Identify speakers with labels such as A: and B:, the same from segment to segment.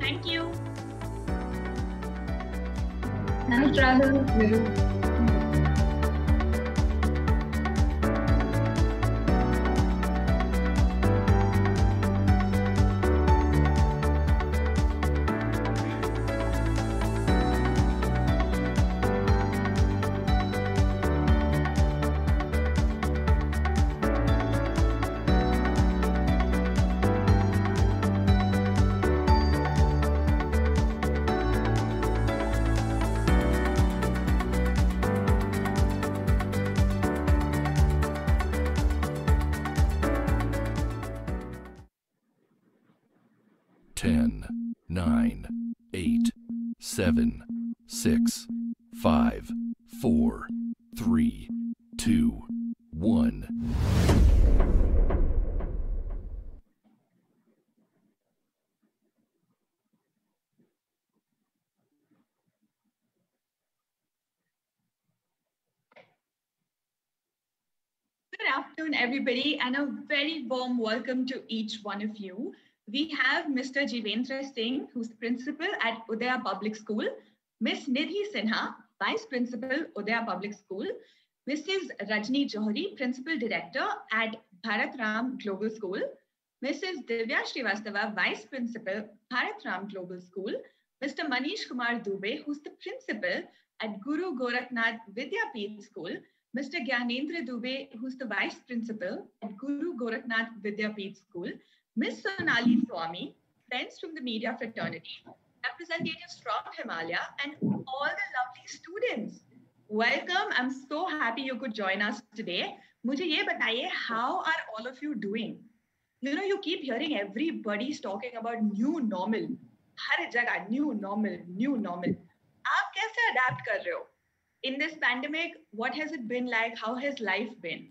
A: Thank you.
B: Nice travel, Viru.
C: Ten, 9, 8, 7, 6, 5, 4, 3, 2, 1.
A: Good afternoon, everybody, and a very warm welcome to each one of you. We have Mr. Jivendra Singh, who's principal at Udaya Public School, Miss Nidhi Sinha, Vice Principal, Udaya Public School, Mrs. Rajni Johari, Principal Director at Bharat Ram Global School, Mrs. Divya Srivastava, Vice Principal, Bharat Ram Global School, Mr. Manish Kumar Dubey, who's the Principal at Guru Gorakhnath Vidyapeeth School, Mr. Gyanendra Dubey, who's the Vice Principal at Guru Gorakhnath Vidyapeeth School, Ms. Sonali Swami, friends from the media fraternity, representatives from Himalaya, and all the lovely students. Welcome. I'm so happy you could join us today. मुझे ये बताइए, how are all of you doing? You know, you keep hearing everybody's talking about new normal. हर जगह new normal, new normal. आप कैसे adapt कर रहे हो? In this pandemic, what has it been like? How has life been?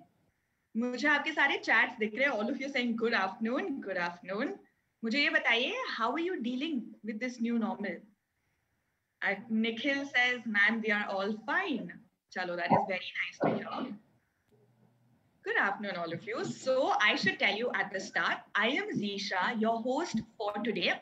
A: मुझे आपके सारे chats दिख रहे हैं. All of you saying good afternoon, good afternoon. मुझे ये बताइए, how are you dealing with this new normal? Nikhil says, ma'am, we are all fine. Chalo, that is very nice to hear. Good afternoon, all of you. So I should tell you at the start, I am Zisha, your host for today.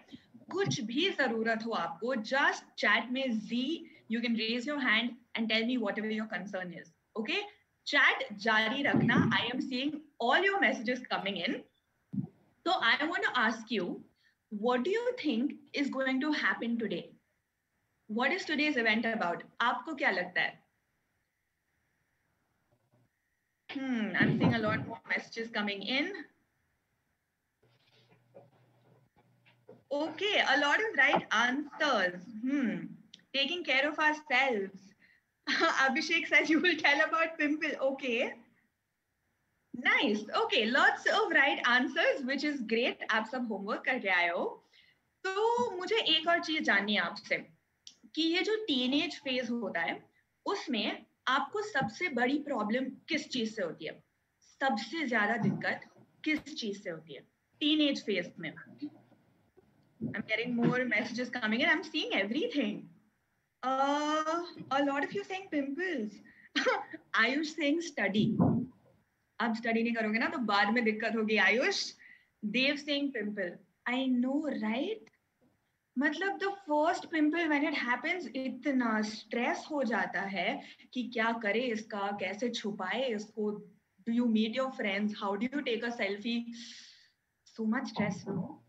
A: कुछ भी जरूरत हो आपको, just chat में Z, you can raise your hand and tell me whatever your concern is. Okay? Chat jari rakhna. I am seeing all your messages coming in. So I want to ask you, what do you think is going to happen today? What is today's event about? आपको क्या लगता है? I'm seeing a lot more messages coming in. Okay, a lot of right answers. Taking care of ourselves. Abhishek says you will tell about pimple. Okay. Nice. Okay, lots of right answers, which is great. आप सब homework करके आए हो. तो मुझे एक और चीज जाननी है आपसे कि ये जो टीनेज फेज होता है उसमें आपको सबसे बड़ी प्रॉब्लम किस चीज से होती है? सबसे ज्यादा दिक्कत किस चीज से होती है टीनेज फेज में? I'm getting more messages coming in. I'm seeing everything. A lot of you saying pimples. Ayush saying study. अब study नहीं करोगे ना तो बाद में दिक्कत होगी Ayush. Dev saying pimple. I know, right? मतलब the first pimple when it happens इतना stress हो जाता है कि क्या करे इसका, कैसे छुपाए इसको. Do you meet your friends? How do you take a selfie? So much stress, no?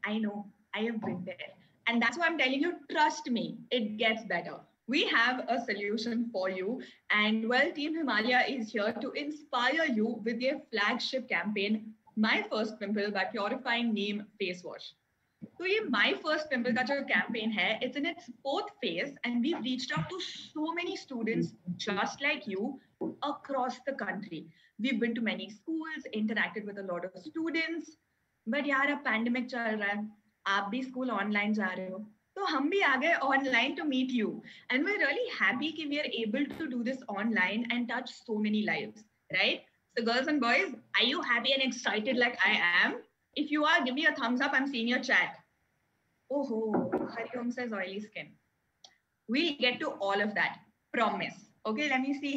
A: I know. I have been there. And that's why I'm telling you, trust me, it gets better. We have a solution for you. And well, Team Himalaya is here to inspire you with their flagship campaign, My First Pimple by Purifying Neem Face Wash. So ये My First Pimple का जो campaign है, it's in its fourth phase and we've reached out to so many students just like you across the country. We've been to many schools, interacted with a lot of students. But यार अब pandemic चल रहा है. आप भी school online जा रहे हो तो हम भी आ गए online to meet you and we are really happy कि we are able to do this online and touch so many lives right so girls and boys are you happy and excited like I am if you are give me a thumbs up I am seeing your chat ओहो Hariom says oily skin we get to all of that promise okay let me see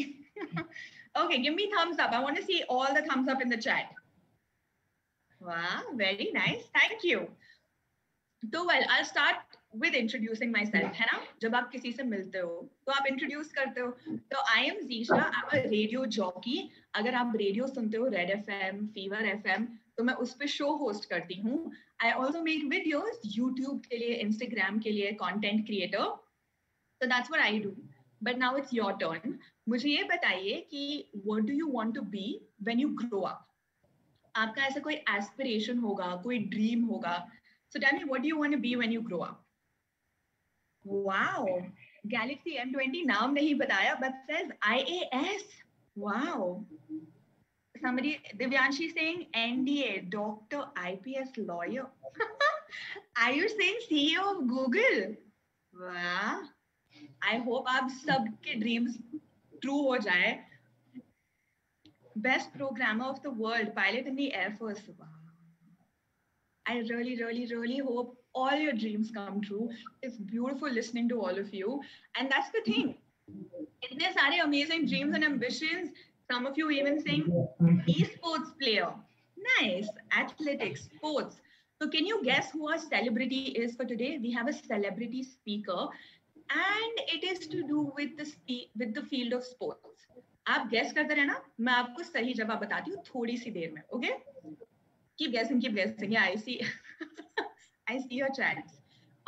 A: okay give me thumbs up I want to see all the thumbs up in the chat wow very nice thank you तो well I start with introducing myself, है ना? जब आप किसी से मिलते हो तो आप इंट्रोड्यूस करते हो. तो I am geisha, I am a radio jockey. अगर आप रेडियो सुनते हो, रेड एफएम, फीवर एफएम, तो मैं उस पर शो होस्ट करती हूँ. I also make videos YouTube के लिए, इंस्टाग्राम के लिए, content creator. So that's what I do. But now it's your turn. मुझे ये बताइए कि what do you want to be when you grow up? आपका ऐसा कोई aspiration होगा, कोई dream होगा. So tell me, what do you want to be when you grow up? Wow. Galaxy M20 नाम नहीं बताया, but says IAS. Wow. Somebody, Divyanshi saying NDA, doctor, IPS lawyer. Are you saying CEO of Google? Wow. I hope आप सबके dreams true हो जाए. Best programmer of the world, pilot in the air force. I really really really hope all your dreams come true. It's beautiful listening to all of you, and that's the thing. इतने सारे amazing dreams and ambitions. Some of you even saying esports player. Nice. Athletics, sports. So can you guess who our celebrity is for today? We have a celebrity speaker, and it is to do with the field of sports. आप guess करते रहना, मैं आपको सही जवाब बताती हूँ थोड़ी सी देर में. Okay? Keep guessing, keep guessing. Yeah, I see. I see your chats.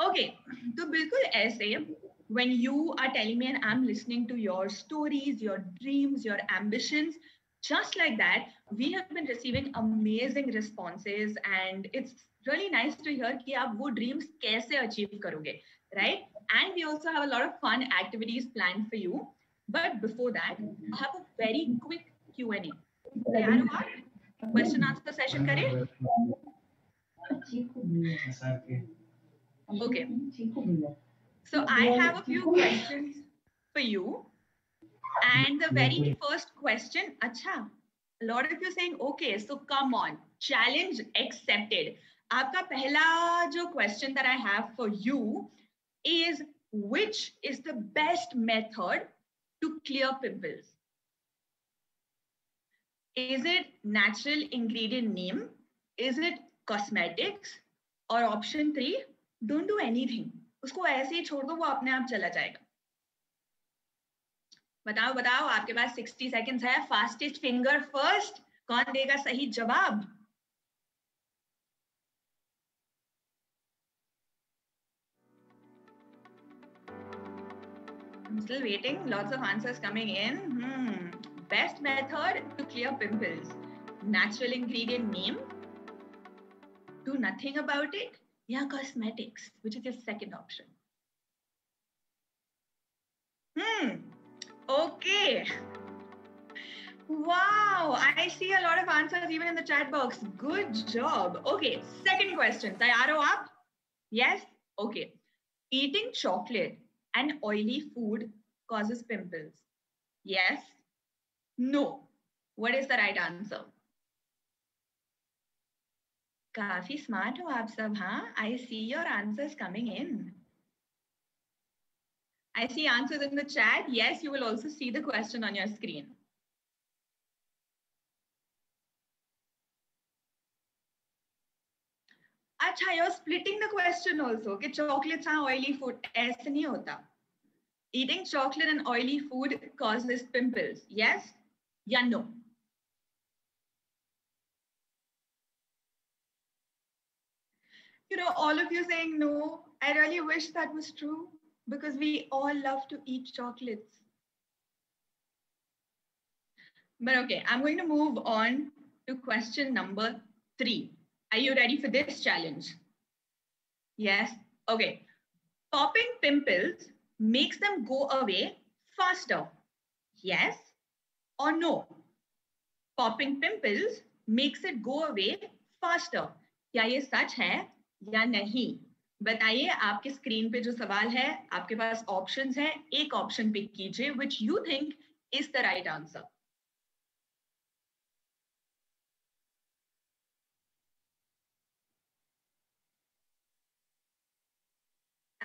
A: Okay, तो बिल्कुल ऐसे, when you are telling me and I'm listening to your stories, your dreams, your ambitions, just like that, we have been receiving amazing responses, and it's really nice to hear कि आप वो dreams कैसे achieve करोगे, right? And we also have a lot of fun activities planned for you. But before that, I have a very quick Q&A. तैयार हो आप? Question answer session करें? Okay. So I have a few questions for you. And the very first question, acha, a lot of you saying, okay, so come on, challenge accepted. Aapka pehla jo question that I have for you is, which is the best method to clear pimples? Is it natural ingredient neem? Is it cosmetics? Or option 3, don't do anything. उसको ऐसे ही छोड़ दो, वो अपने आप चला जाएगा. बताओ बताओ, आपके पास 60 seconds है. Fastest finger first. कौन देगा सही जवाब? I'm still waiting. Lots of answers coming in. Best method to clear pimples. Natural ingredient neem. Do nothing about it. Yeah, cosmetics, which is your second option. Okay. Wow, I see a lot of answers even in the chat box. Good job. Okay, second question. Tayar ho aap? Yes? Okay. Eating chocolate and oily food causes pimples. Yes? No. What is the right answer? काफी smart हो आप सब, हाँ? I see your answers coming in. I see answers in the chat. Yes, you will also see the question on your screen. अच्छा, you're splitting the question also. कि chocolates are oily food. ऐसे नहीं होता. Eating chocolate and oily food causes pimples. Yes? Yeah, no. You know, all of you saying no. I really wish that was true, because we all love to eat chocolates. But okay, I'm going to move on to question number 3. Are you ready for this challenge? Yes? Okay. Popping pimples makes them go away faster. Yes or no? Popping pimples makes it go away faster. क्या ये सच है या नहीं? बताइए. आपके screen पे जो सवाल है, आपके पास ऑप्शंस हैं. एक ऑप्शन पिक कीजिए which you think is the right answer.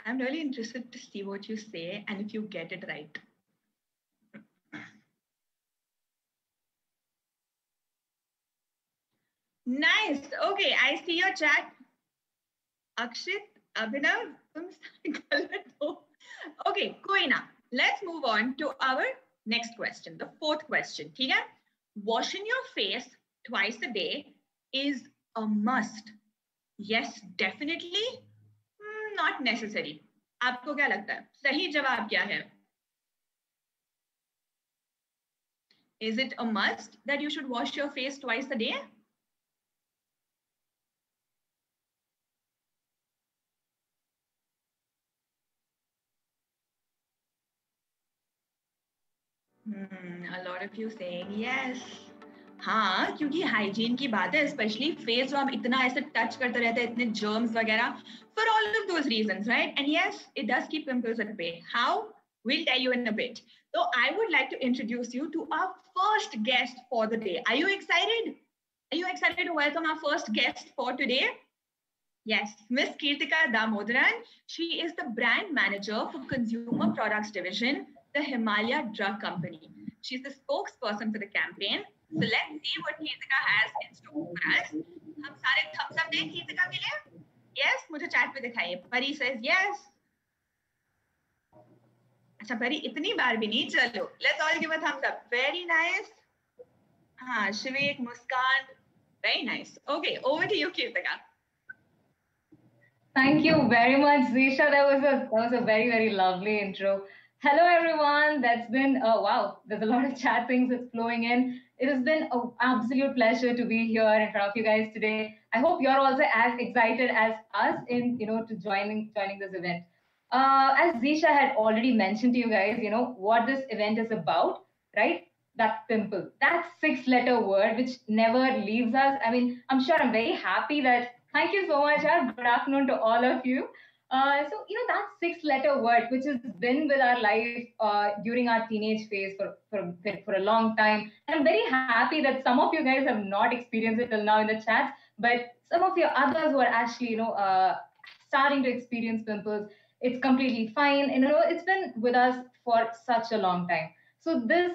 A: I'm really interested to see what you say and if you get it right. Nice. Okay, I see your chat. Akshit, अभिनव तुम गलत हो. Okay, कोई ना. Let's move on to our next question, the fourth question. ठीक है? Washing your face twice a day is a must. Yes, definitely. Not necessary. आपको क्या लगता है? सही जवाब क्या है? Is it a must that you should wash your face twice a day? A lot of you saying yes. हाँ, क्योंकि हाइजीन की बात है, स्पेशली फेस जो हम इतना ऐसे टच करते रहते हैं, इतने जर्म्स वगैरह, for all of those reasons, right? And yes, it does keep pimples at bay. How? We'll tell you in a bit. So I would like to introduce you to our first guest for the day. Are you excited? Are you excited to welcome our first guest for today? Yes, Miss Kirtika Damodaran. She is the brand manager for Consumer Products Division, the Himalaya Drug Company. She's the spokesperson for the campaign. So let's see what Kirtika has in store for us. हम सारे thumbs up दें Kirtika के लिए? Yes, मुझे chat पे दिखाइए. Pari says yes. अच्छा परी इतनी बार भी नहीं, चलो. Let's all give a thumbs up. Very nice. हाँ, Shivik, Muskan. Very nice. Okay, over to you, Kirtika.
B: Thank you very much, Zisha. That was a very, very lovely intro. Hello, everyone. That's been wow. There's a lot of chat things that's flowing in. It has been an absolute pleasure to be here in front of you guys today. I hope you're also as excited as us in to joining this event. As Zisha had already mentioned to you guys, what this event is about, right? That pimple, that six-letter word which never leaves us. I mean, I'm sure I'm very happy that. Thank you so much. Good afternoon to all of you. That six-letter word, which has been with our life during our teenage phase for a long time. And I'm very happy that some of you guys have not experienced it till now in the chats, but some of you others who are actually, starting to experience pimples, it's completely fine. And, it's been with us for such a long time. So this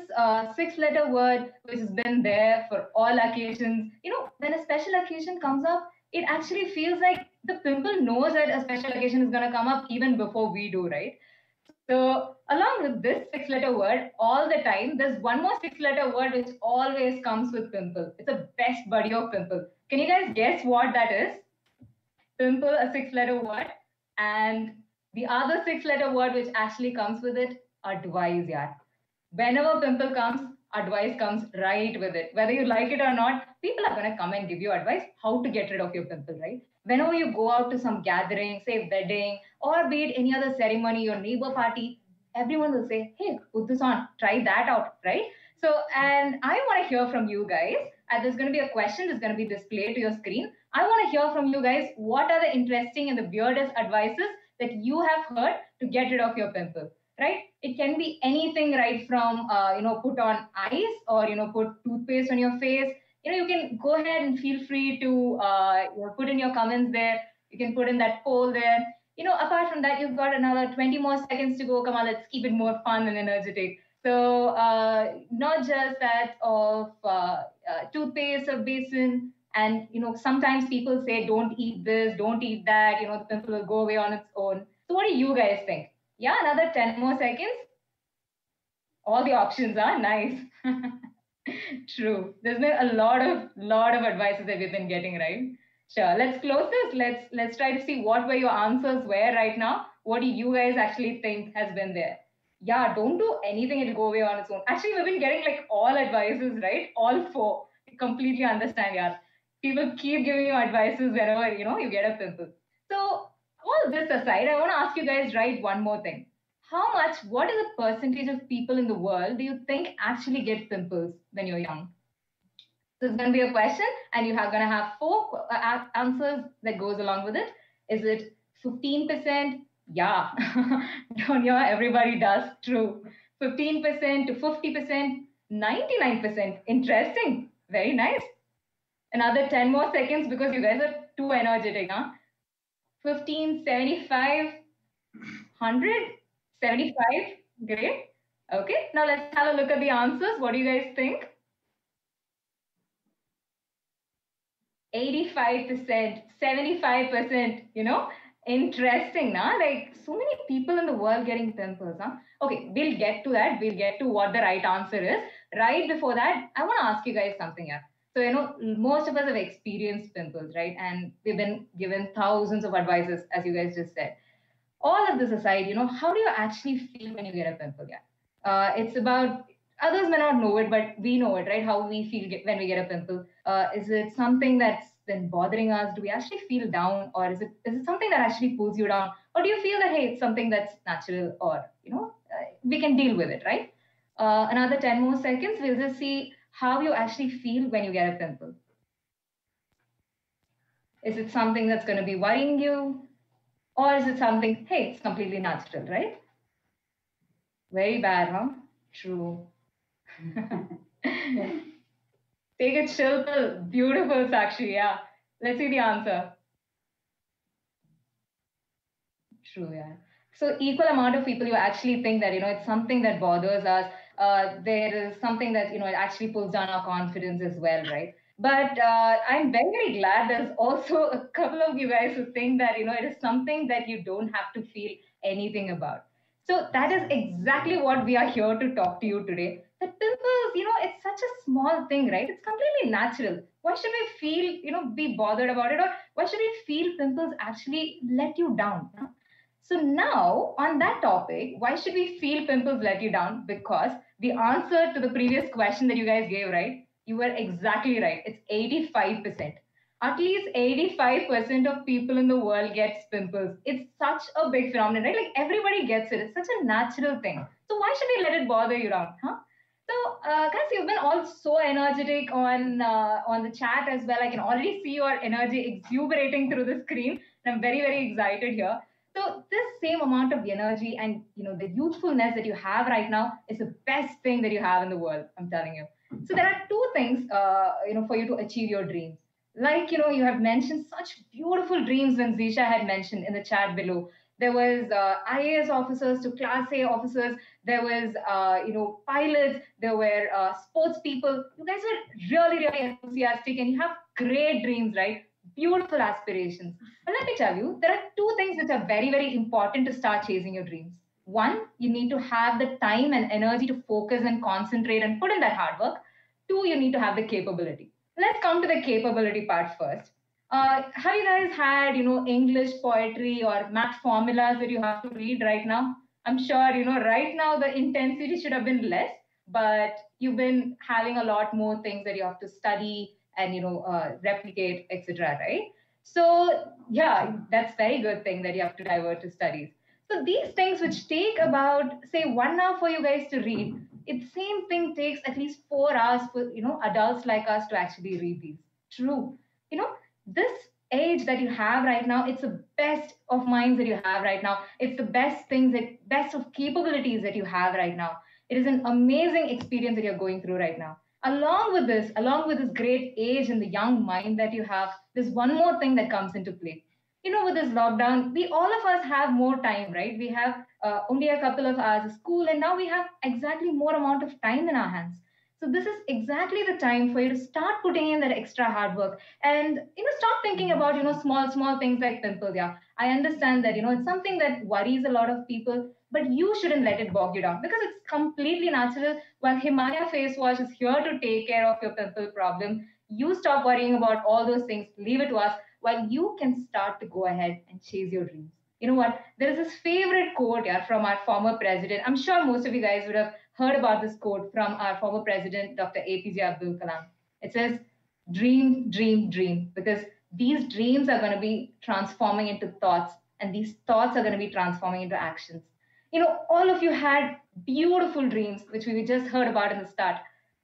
B: six-letter word, which has been there for all occasions, when a special occasion comes up, it actually feels like the pimple knows that a special occasion is going to come up even before we do, right? So along with this six-letter word, all the time, there's one more six-letter word which always comes with pimple. It's a best buddy of pimple. Can you guys guess what that is? Pimple, a six-letter word. And the other six-letter word which actually comes with it, advice, yeah. Whenever pimple comes, advice comes right with it. Whether you like it or not, people are going to come and give you advice how to get rid of your pimple, right? Whenever you go out to some gathering, say wedding, or be it any other ceremony, your neighbor party, everyone will say, hey, put this on, try that out, right? So, and I want to hear from you guys. There's going to be a question that's going to be displayed to your screen. I want to hear from you guys, what are the interesting and the weirdest advices that you have heard to get rid of your pimple, right? It can be anything, right from, put on ice or, put toothpaste on your face. You can go ahead and feel free to put in your comments there. You can put in that poll there. Apart from that, you've got another 20 more seconds to go. Come on, let's keep it more fun and energetic. So not just that of toothpaste or basin. And, sometimes people say, don't eat this, don't eat that, the pimple will go away on its own. So what do you guys think? Yeah, another 10 more seconds. All the options are nice. True. There's been a lot of advices that we've been getting, right? Sure. Let's close this. Let's try to see what were your answers were right now. What do you guys actually think has been there? Yeah, don't do anything, it'll go away on its own. Actually, we've been getting like all advices, right? All four. I completely understand, yeah. People keep giving you advices whenever, you get a pimple. So all this aside, I want to ask you guys, right, one more thing. What is the percentage of people in the world do you think actually get pimples when you're young? So it's going to be a question, and you're going to have four answers that goes along with it. Is it 15%? Yeah. Don't you? Everybody does. True. 15% to 50%, 99%. Interesting. Very nice. Another 10 more seconds because you guys are too energetic, huh? 15, 75, 100, 75. Great. Okay. Now let's have a look at the answers. What do you guys think? 85%, 75%, Interesting, na? Like so many people in the world getting pimples, huh? Okay, we'll get to that. We'll get to what the right answer is. Right before that, I want to ask you guys something here. So, most of us have experienced pimples, right? And we've been given thousands of advices, as you guys just said. All of this aside, how do you actually feel when you get a pimple? Yeah. It's about others may not know it, but we know it, right? How we feel when we get a pimple. Is it something that's been bothering us? Do we actually feel down, or is it something that actually pulls you down, or do you feel that hey, it's something that's natural, or we can deal with it, right? Another 10 more seconds. We'll just see how you actually feel when you get a pimple. Is it something that's going to be worrying you, or is it something? Hey, it's completely natural, right? Very bad, huh? True. Take a chill pill. Beautiful, Sakshi. Yeah. Let's see the answer. True, yeah. So equal amount of people you actually think that it's something that bothers us. There is something that it actually pulls down our confidence as well, right? But I'm very very glad there's also a couple of you guys who think that it is something that you don't have to feel anything about. So that is exactly what we are here to talk to you today. The pimples, it's such a small thing, right? It's completely natural. Why should we feel, be bothered about it, or why should we feel pimples actually let you down? So now on that topic, why should we feel pimples let you down? Because the answer to the previous question that you guys gave, right? You were exactly right. It's 85%. At least 85% of people in the world gets pimples. It's such a big phenomenon, right? Like everybody gets it. It's such a natural thing. So why should we let it bother you down, huh? So, guys, you've been all so energetic on the chat as well. I can already see your energy exuberating through the screen, and I'm very, very excited here. So, this same amount of energy and the youthfulness that you have right now is the best thing that you have in the world. I'm telling you. So, there are two things, for you to achieve your dreams. Like you have mentioned such beautiful dreams when Zisha had mentioned in the chat below. There was IAS officers to Class A officers. There was pilots. There were sports people. You guys were really really enthusiastic, and you have great dreams, right? Beautiful aspirations. But let me tell you, there are two things which are very very important to start chasing your dreams. One, you need to have the time and energy to focus and concentrate and put in that hard work. Two, you need to have the capability. Let's come to the capability part first. Have you guys had English poetry or math formulas that you have to read right now? I'm sure right now the intensity should have been less, but you've been having a lot more things that you have to study and replicate, etc. Right? So yeah, that's very good thing that you have to divert to studies. So these things which take about say 1 hour for you guys to read, it same thing takes at least 4 hours for adults like us to actually read these. True. You know this age that you have right now, it's the best of minds that you have right now. It's the best things that best of capabilities that you have right now. It is an amazing experience that you're going through right now. Along with this great age and the young mind that you have, there's one more thing that comes into play. With this lockdown, we all of us have more time, right? We have only a couple of hours of school, and now we have exactly more amount of time in our hands. So this is exactly the time for you to start putting in that extra hard work, and stop thinking about small things like pimples. Yeah, I understand that it's something that worries a lot of people, but you shouldn't let it bog you down because it's completely natural. While Himalaya face wash is here to take care of your pimple problem, you stop worrying about all those things, leave it to us, while you can start to go ahead and chase your dreams. You know what? There is this favorite quote, yeah, from our former president. I'm sure most of you guys would have heard about this quote from our former president, Dr. APJ Abdul Kalam. It says, dream, dream, dream, because these dreams are going to be transforming into thoughts, and these thoughts are going to be transforming into actions. All of you had beautiful dreams, which we just heard about in the start,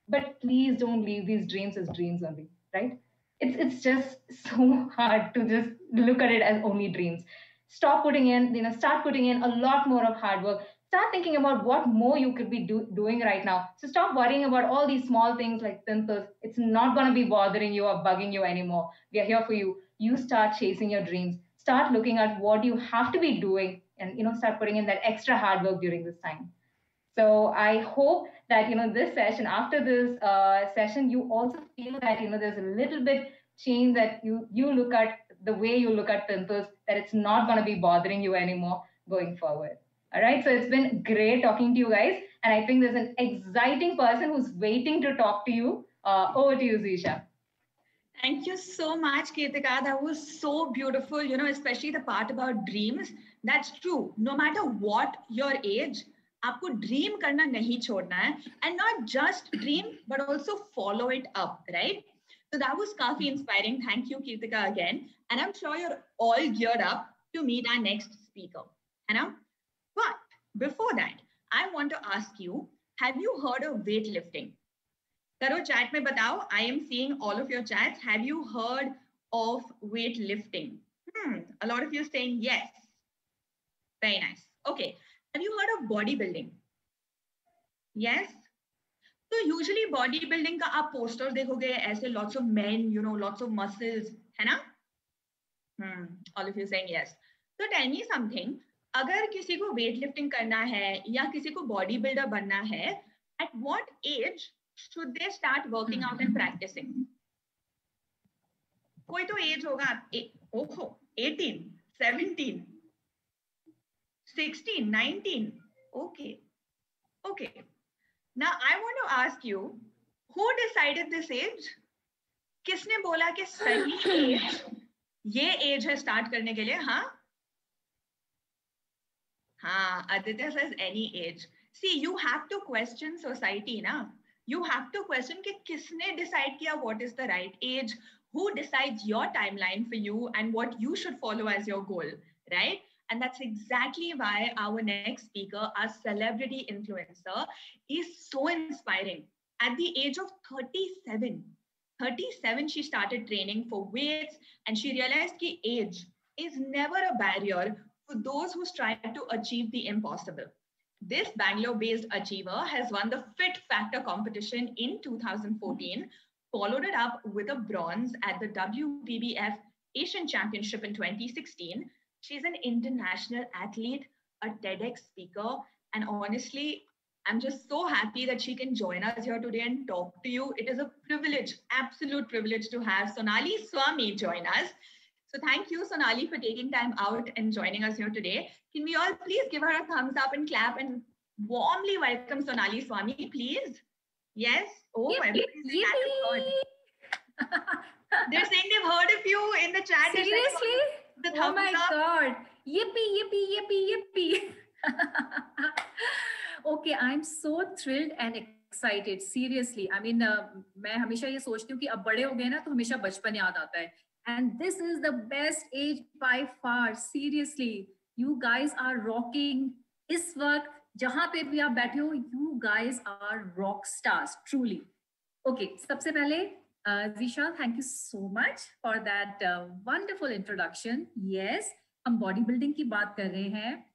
B: but please don't leave these dreams as dreams only, right? It's just so hard to just look at it as only dreams. Start putting in a lot more of hard work. Start thinking about what more you could be doing right now. So stop worrying about all these small things like pimples. It's not going to be bothering you or bugging you anymore. We are here for you. You start chasing your dreams. Start looking at what you have to be doing, and start putting in that extra hard work during this time. So I hope that this session, after this session, you also feel that there's a little bit change, that you look at the way you look at pimples, that it's not going to be bothering you anymore going forward. All right, so it's been great talking to you guys, and I think there's an exciting person who's waiting to talk to you. Over to you, Zisha.
A: Thank you so much, Ketika. That was so beautiful, especially the part about dreams. That's true. No matter what your age, आपको dream करना नहीं छोड़ना है, and not just dream, but also follow it up, right? So that was काफी inspiring. Thank you, Ketika, again. And I'm sure you're all geared up to meet our next speaker. है ना? But before that, I want to ask you, have you heard of weightlifting? करो chat में बताओ. I am seeing all of your chats. Have you heard of weightlifting? A lot of you saying yes. Very nice. Okay. Have you heard of bodybuilding? Yes. So usually bodybuilding का आप posters देखोगे ऐसे lots of men, lots of muscles, है ना? All of you saying yes. So tell me something. अगर किसी को weightlifting करना है या किसी को bodybuilder बनना है, at what age should they start working out and practicing? कोई तो एज होगा. ओहो, 18, 17, 16, 19. Okay. Now I want to ask you, who decided this age? किसने बोला कि सही एज ये एज है स्टार्ट करने के लिए? हाँ, Aditya says any age. See, you have to question society, na? You have to question कि किसने decide किया what is the right age, who decides your timeline for you and what you should follow as your goal, right? And that's exactly why our next speaker, our celebrity influencer, is so inspiring. At the age of 37, she started training for weights, and she realized that age is never a barrier for those who strive to achieve the impossible. This Bangalore-based achiever has won the Fit Factor competition in 2014, followed it up with a bronze at the WBBF Asian Championship in 2016. She's an international athlete, a TEDx speaker, and honestly, I'm just so happy that she can join us here today and talk to you. It is a privilege, absolute privilege to have Sonali Swami join us. So thank you, Sonali, for taking time out and joining us here today. Can we all please give her a thumbs up and clap and warmly welcome Sonali Swami, please? Yes? Oh, everybody's saying that. They're saying they've heard of you in the chat.
D: Seriously?
A: The
D: Oh my
A: up.
D: God. Yippee. Okay, I'm so thrilled and excited. Seriously. I mean, मैं हमेशा ये सोचती हूँ कि अब बड़े हो गए ना तो हमेशा बचपन याद आता है. And this is the best age by far. Seriously. You guys are rocking. इस वक्त जहाँ पे भी आप बैठे हो, you guys are rock stars. Truly. Okay, सबसे पहले Zisha, thank you so much for that wonderful introduction. Yes, हम bodybuilding की बात कर रहे हैं.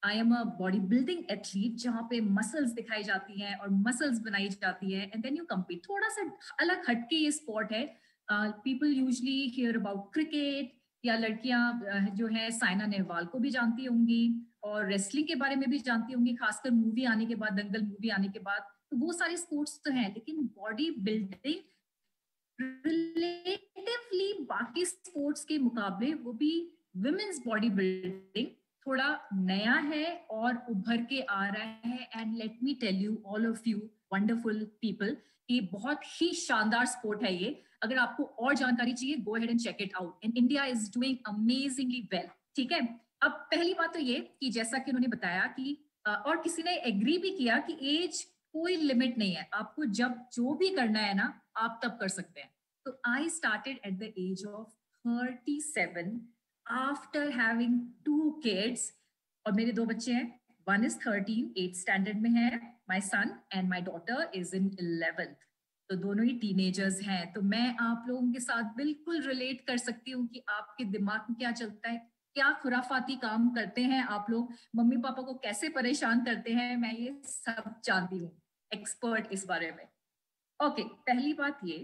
D: I am a bodybuilding athlete जहाँ पे muscles दिखाई जाती हैं और muscles बनाई जाती हैं and then you compete. थोड़ा सा अलग हटके ये sport है. People usually hear about cricket या लड़कियां जो है साइना नेहवाल को भी जानती होंगी और रेसलिंग के बारे में भी जानती होंगी, खासकर मूवी आने के बाद, दंगल मूवी आने के बाद. तो वो सारे स्पोर्ट्स तो हैं, लेकिन बॉडी बिल्डिंग रिलेटिवली बाकी स्पोर्ट्स के मुकाबले वो भी विमेन्स बॉडी बिल्डिंग थोड़ा नया है और उभर के आ रहा है. And let me tell you all of you wonderful people, ये बहुत ही शानदार स्पोर्ट है ये. अगर आपको और जानकारी चाहिए, go ahead and check it out. And India is doing amazingly well. ठीक है, अब पहली बात तो ये कि जैसा कि उन्होंने बताया कि और किसी ने एग्री भी किया कि एज कोई लिमिट नहीं है, आपको जब जो भी करना है ना आप तब कर सकते हैं. तो I started at the age of 37 after having 2 kids. और मेरे 2 बच्चे हैं. One is 13, 8th standard में है, my son, and my daughter is in 11th. तो दोनों ही टीनेजर्स हैं. तो मैं आप लोगों के साथ बिल्कुल रिलेट कर सकती हूँ कि आपके दिमाग में क्या चलता है, क्या खुराफाती काम करते हैं आप लोग, मम्मी पापा को कैसे परेशान करते हैं, मैं ये सब जानती हूँ, एक्सपर्ट इस बारे में. ओके, पहली बात ये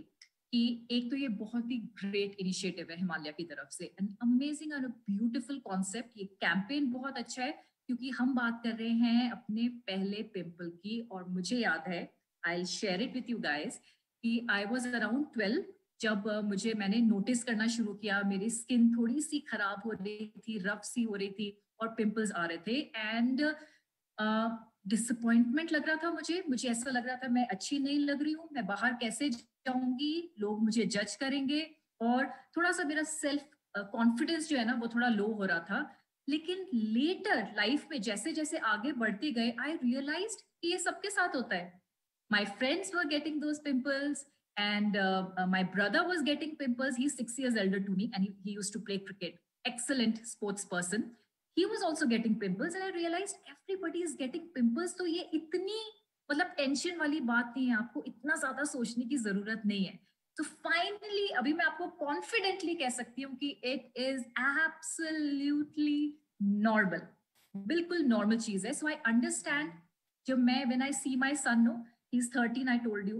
D: कि एक तो ये बहुत ही ग्रेट इनिशिएटिव है हिमालय की तरफ से, an amazing and beautiful concept. ये कैंपेन बहुत अच्छा है क्योंकि हम बात कर रहे हैं अपने पहले पिंपल की. और मुझे याद है, I will share it with you guys, कि आई वाज अराउंड 12 जब मैंने नोटिस करना शुरू किया, मेरी स्किन थोड़ी सी खराब हो रही थी, रफ सी हो रही थी और पिंपल्स आ रहे थे एंड डिसअपॉइंटमेंट लग रहा था मुझे ऐसा लग रहा था मैं अच्छी नहीं लग रही हूँ, मैं बाहर कैसे जाऊंगी, लोग मुझे जज करेंगे और थोड़ा सा मेरा सेल्फ कॉन्फिडेंस जो है ना वो थोड़ा लो हो रहा था। लेकिन लेटर लाइफ में जैसे जैसे आगे बढ़ते गए आई रियलाइज्ड कि ये सबके साथ होता है। My friends were getting those pimples, and my brother was getting pimples. He's 6 years elder to me, and he used to play cricket. Excellent sports person. He was also getting pimples, and I realized everybody is getting pimples. तो ये इतनी मतलब tension वाली बात नहीं है, आपको इतना ज्यादा सोचने की जरूरत नहीं है। तो फाइनली अभी मैं आपको कॉन्फिडेंटली कह सकती हूँ कि इट इज एब्सोल्युटली नॉर्मल, बिल्कुल नॉर्मल चीज है। So I understand. जब मैं when I see my son no, he's 13, I told you.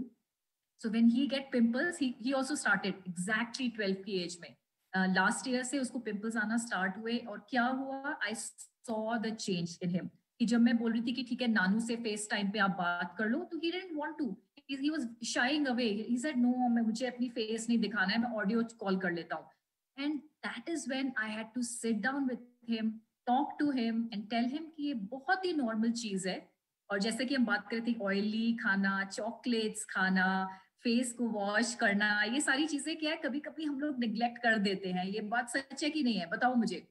D: So when he get pimples, he also started exactly 12 की एज में। लास्ट ईयर से उसको पिंपल्स आना स्टार्ट हुए और क्या हुआ, I saw the change in him. कि जब मैं बोल रही थी कि ठीक है नानू से फेस टाइम पे आप बात कर लो, तो he didn't want to, he was shying away, he said no, मैं मुझे अपनी फेस नहीं दिखाना है, मैं ऑडियो कॉल कर लेता हूँ। And that is when I had to sit down with him, talk to him and tell him कि ये बहुत ही नॉर्मल चीज है। और जैसे कि हम बात कर रहे थे ऑयली खाना, चॉकलेट्स खाना, फेस को वॉश करना, ये सारी चीजें क्या है कभी कभी हम लोग निग्लेक्ट कर देते हैं। ये बात सच है कि नहीं है, बताओ मुझे।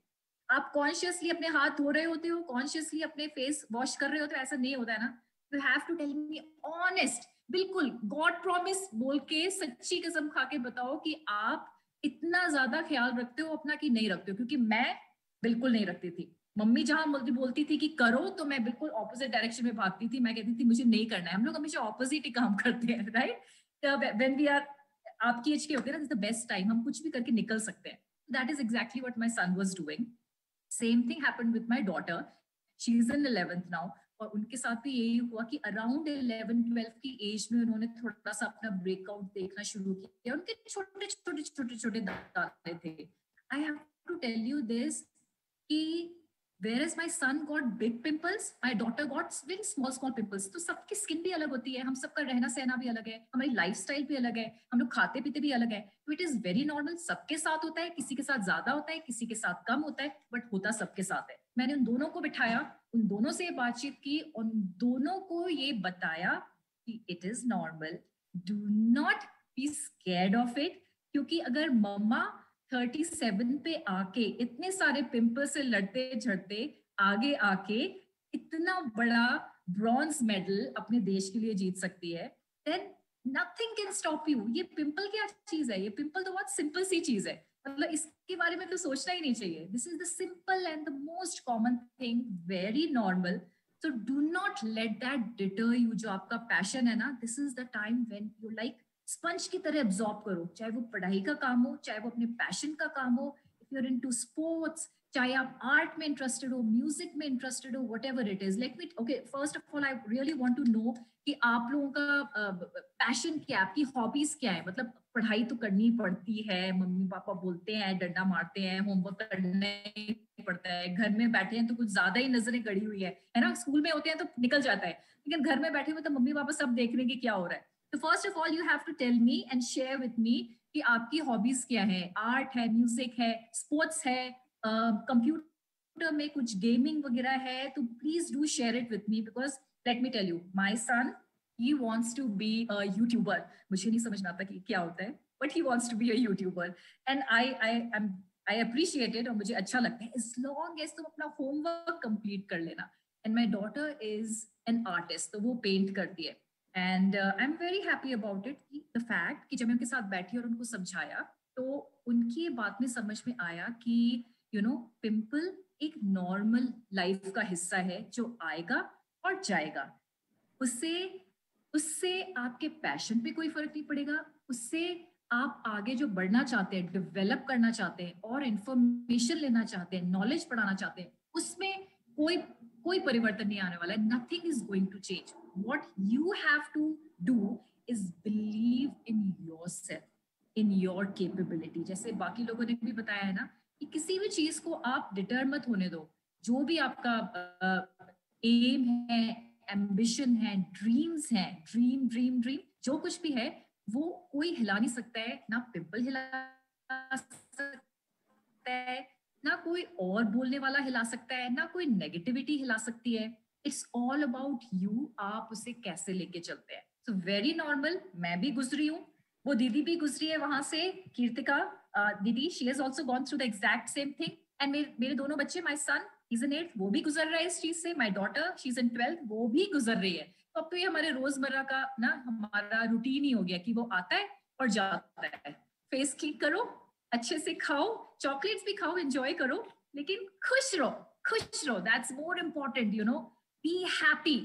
D: आप कॉन्शियसली अपने हाथ धो रहे होते हो, कॉन्शियसली अपने फेस वॉश कर रहे होते हो, ऐसा नहीं होता है ना। You have to tell me honest, बिल्कुल गॉड प्रॉमिस बोल के सच्ची कसम खा के बताओ कि आप इतना ज्यादा ख्याल रखते हो अपना कि नहीं रखते हो। क्योंकि मैं बिल्कुल नहीं रखती थी। मम्मी जहां बोलती थी कि करो तो मैं बिल्कुल ऑपोजिट डायरेक्शन में भागती थी। मैं कहती थी मुझे नहीं करना है। हम लोग हमेशा ऑपोजिट ही काम करते हैं, राइट। व्हेन वी आर आपकी एज के होते हैं ना, द बेस्ट टाइम, हम कुछ भी करके निकल सकते हैं। That is exactly what my son was doing. Same thing happened with my daughter, she is in 11th now. और उनके साथ भी यही हुआ कि अराउंड 11-12 की एज में उन्होंने थोड़ा सा अपना ब्रेकआउट देखना शुरू किया। उनके छोटे छोटे छोटे छोटे दाने थे। I have to tell you this कि whereas my son got big pimples, my daughter got very small pimples। तो सबकी स्किन भी अलग होती है, हम सबका रहना सहना भी अलग है, हमारी लाइफस्टाइल भी अलग है, हम लोग खाते पीते भी अलग है। तो इट इज वेरी नॉर्मल, सबके साथ होता है, किसी के साथ ज्यादा होता है, किसी के साथ कम होता है, बट होता सबके साथ है। मैंने उन दोनों को बिठाया, उन दोनों से बातचीत की, उन दोनों को ये बताया कि it is normal, do not be scared of it. क्योंकि अगर मम्मा 37 पे आके इतने सारे पिंपल से लड़ते झड़ते आगे आके इतना बड़ा ब्रॉन्ज मेडल अपने देश के लिए जीत सकती है, then nothing can stop you. ये पिंपल क्या चीज है, ये पिंपल तो बहुत सिंपल सी चीज है, मतलब इसके बारे में तो सोचना ही नहीं चाहिए। This is the simple and the most common thing, very normal. So do not let that deter you। जो आपका पैशन है ना, this is the time when you like sponge की तरह एब्जॉर्ब करो, चाहे वो पढ़ाई का काम हो, चाहे वो अपने पैशन का काम हो। If you are into sports, चाहे आप आर्ट में इंटरेस्टेड हो, म्यूजिक में इंटरेस्टेड हो, whatever it is. Let me okay, first of all I really want to know कि आप लोगों का पैशन क्या है, आपकी हॉबीज क्या है। मतलब पढ़ाई तो करनी पड़ती है, मम्मी पापा बोलते हैं, डंडा मारते हैं, होमवर्क करना पड़ता है, घर में बैठे हैं तो कुछ ज्यादा ही नजरें गड़ी हुई है ना। स्कूल में होते हैं तो निकल जाता है, लेकिन घर में बैठे हुए तो मम्मी पापा सब देख रहे हैं कि क्या हो रहा है। तो first of all you have to tell me and share with me कि आपकी हॉबीज क्या है। आर्ट है, म्यूजिक है, स्पोर्ट्स है, कंप्यूटर में कुछ गेमिंग वगैरह है, तो please do share it with me. Because let me tell you, my son he wants to be a YouTuber। मुझे नहीं समझ में आता कि क्या होता है, but he wants to be a YouTuber and I appreciate it और मुझे अच्छा लगता है as long as तुम अपना होमवर्क कंप्लीट कर लेना। and my daughter is an artist, तो वो पेंट करती है and I am very happy about it. The fact कि जब मैं उनके साथ बैठी और उनको समझाया तो उनकी ये बात में समझ में आया कि यू नो पिंपल एक नॉर्मल लाइफ का हिस्सा है जो आएगा और जाएगा। उससे उससे आपके पैशन पे कोई फर्क नहीं पड़ेगा, उससे आप आगे जो बढ़ना चाहते हैं, डेवलप करना चाहते हैं और इंफॉर्मेशन लेना चाहते हैं, नॉलेज बढ़ाना चाहते हैं, उसमें कोई कोई परिवर्तन नहीं आने वाला है। Nothing is going to change. What you have to do is believe in yourself, in your capability. जैसे बाकी लोगों ने भी बताया है ना कि किसी भी चीज को आप डिटर मत होने दो। जो भी आपका एम है, एम्बिशन है, ड्रीम्स हैं, ड्रीम ड्रीम ड्रीम जो कुछ भी है, वो कोई हिला नहीं सकता है, ना पिंपल हिला सकता है, ना कोई और बोलने वाला हिला सकता है, ना कोई नेगेटिविटी हिला सकती है. इट्स ऑल अबाउट यू, आप उसे कैसे लेके चलते हैं. सो वेरी नॉर्मल, मैं भी गुजरी हूँ, वो दीदी भी गुजरी है वहां से, कीर्तिका दीदी, she has also gone through the exact same thing. And मेरे दोनों बच्चे, माई सन इज इन 8th, वो भी गुजर रहा है इस चीज से. My daughter she is in 12th, वो भी गुजर रही है. तो अब तो ये हमारे रोजमर्रा का ना हमारा रूटीन ही हो गया कि वो आता है और जाता है. फेस क्लीन करो, अच्छे से खाओ, चॉकलेट्स भी खाओ, एंजॉय करो, लेकिन खुश रहो, खुश रहो. That's more important, you know. Be happy.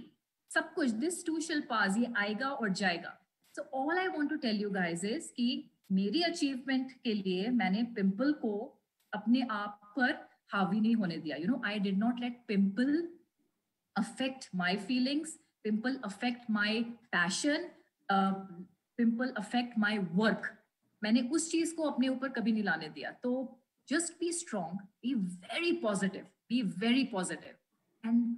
D: सब कुछ, दिस टू शिल पास, ये आएगा और जाएगा. So all I want to tell you guys is कि मेरी अचीवमेंट के लिए मैंने पिंपल को अपने आप पर हावी नहीं होने दिया. You know, I did not let pimple affect my feelings, pimple affect my passion, pimple affect my work. मैंने उस चीज को अपने ऊपर कभी नहीं लाने दिया. तो just be strong, be very positive, be very positive, and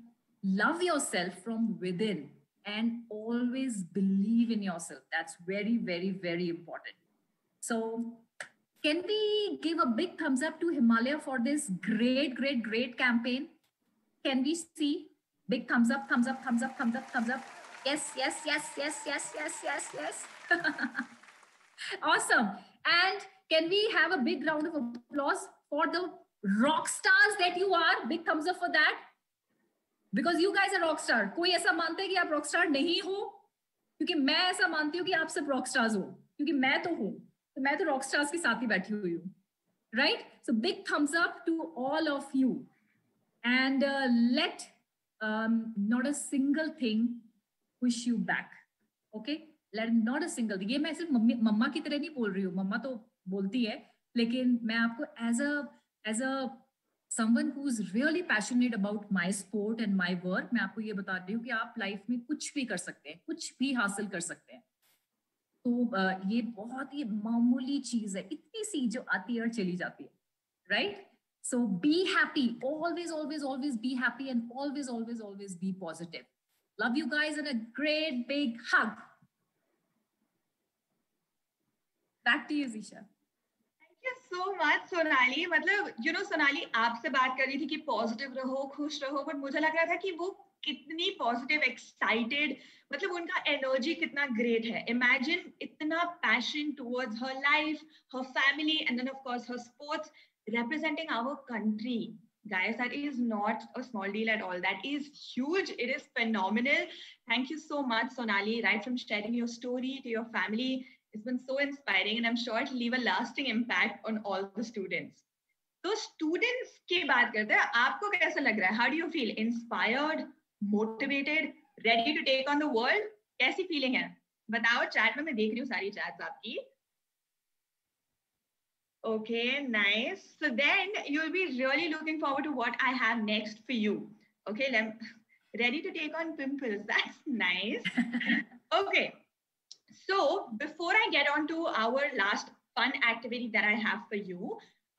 D: love yourself from within, and always believe in yourself. That's very, very, very important. So can we give a big thumbs up to Himalaya for this great, great, great campaign? Can we see big thumbs up, thumbs up, thumbs up, thumbs up, thumbs up? Yes, yes, yes, yes, yes, yes, yes, yes. Awesome. And can we have a big round of applause for the rock stars that you are? Big thumbs up for that. Because you guys are rock star. कोई ऐसा मानता है कि आप rock star नहीं हो? क्योंकि मैं ऐसा मानती हूँ कि आप सब rock stars हो. क्योंकि मैं तो हूँ. तो मैं तो rock stars के साथ ही बैठी हुई हूँ. Right? So big thumbs up to all of you. And let not a single thing push you back. Okay, let not a single thing. ये मैं सिर्फ मम्मा की तरह नहीं बोल रही हूँ, मम्मा तो बोलती है, लेकिन मैं आपको as a someone who is really passionate about my sport and my work, मैं आपको ये बता रही हूँ कि आप लाइफ में कुछ भी कर सकते हैं, कुछ भी हासिल कर सकते हैं. तो ये बहुत ही मामूली चीज है, इतनी सी जो आती है और चली जाती है. Right? So be happy. Always, always, always be happy, and always, always, always be positive. Love you guys, and a great big hug. Back to you, Zisha.
A: Thank you so much, Sonali. मतलब you know, Sonali आपसे बात कर रही थी कि positive रहो, खुश रहो, बट मुझे लग रहा था कि वो कितनी पॉजिटिव, एक्साइटेड, मतलब उनका एनर्जी कितना ग्रेट है. इमेजिन इतना passion towards her life, her family, and then of course her sports, representing our country. Guys, that is not a small deal at all. That is huge. It is phenomenal. Thank you so much, Sonali, right from sharing your story to your family. It's been so inspiring, and I'm sure it'll leave a lasting impact on all the students. So students की बात करते हैं, आपको कैसा लग रहा है? How do you feel? Inspired, motivated, ready to take on the world? कैसी feeling है? बताओ chat में, मैं देख रही हूँ सारी chats आपकी. Okay, nice. So then you'll be really looking forward to what I have next for you. Okay, ready to take on pimples. That's nice. Okay. So before I get on to our last fun activity that I have for you,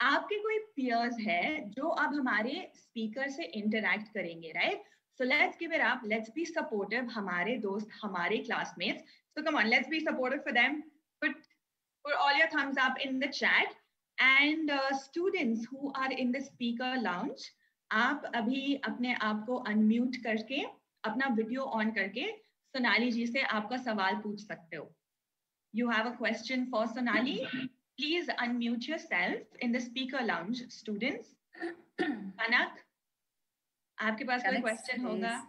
A: आपके कोई peers है जो अब हमारे speaker से interact करेंगे, right? So let's give it up. Let's be supportive. हमारे दोस्त, हमारे classmates. So come on, let's be supportive for them. Put all your thumbs up in the chat. And students who are in the speaker lounge, आप अभी अपने आप को unmute करके, अपना video on करके सोनाली जी से आपका सवाल पूछ सकते हो. You have a question for Sonali? Please unmute yourself in the speaker lounge, students. Kanak, आपके पास कोई question होगा?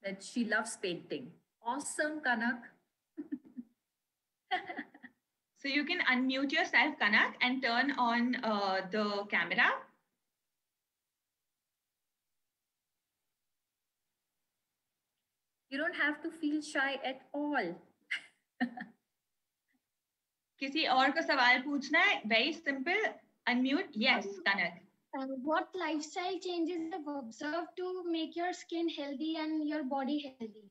D: That she loves painting. Awesome, Kanak.
A: So you can unmute yourself, Kanak, and turn on the camera.
D: You don't have to feel shy at all.
A: किसी और को सवाल पूछना है? Very simple. Unmute. Yes, Kanak.
E: What lifestyle changes have observed to make your skin healthy and your body healthy?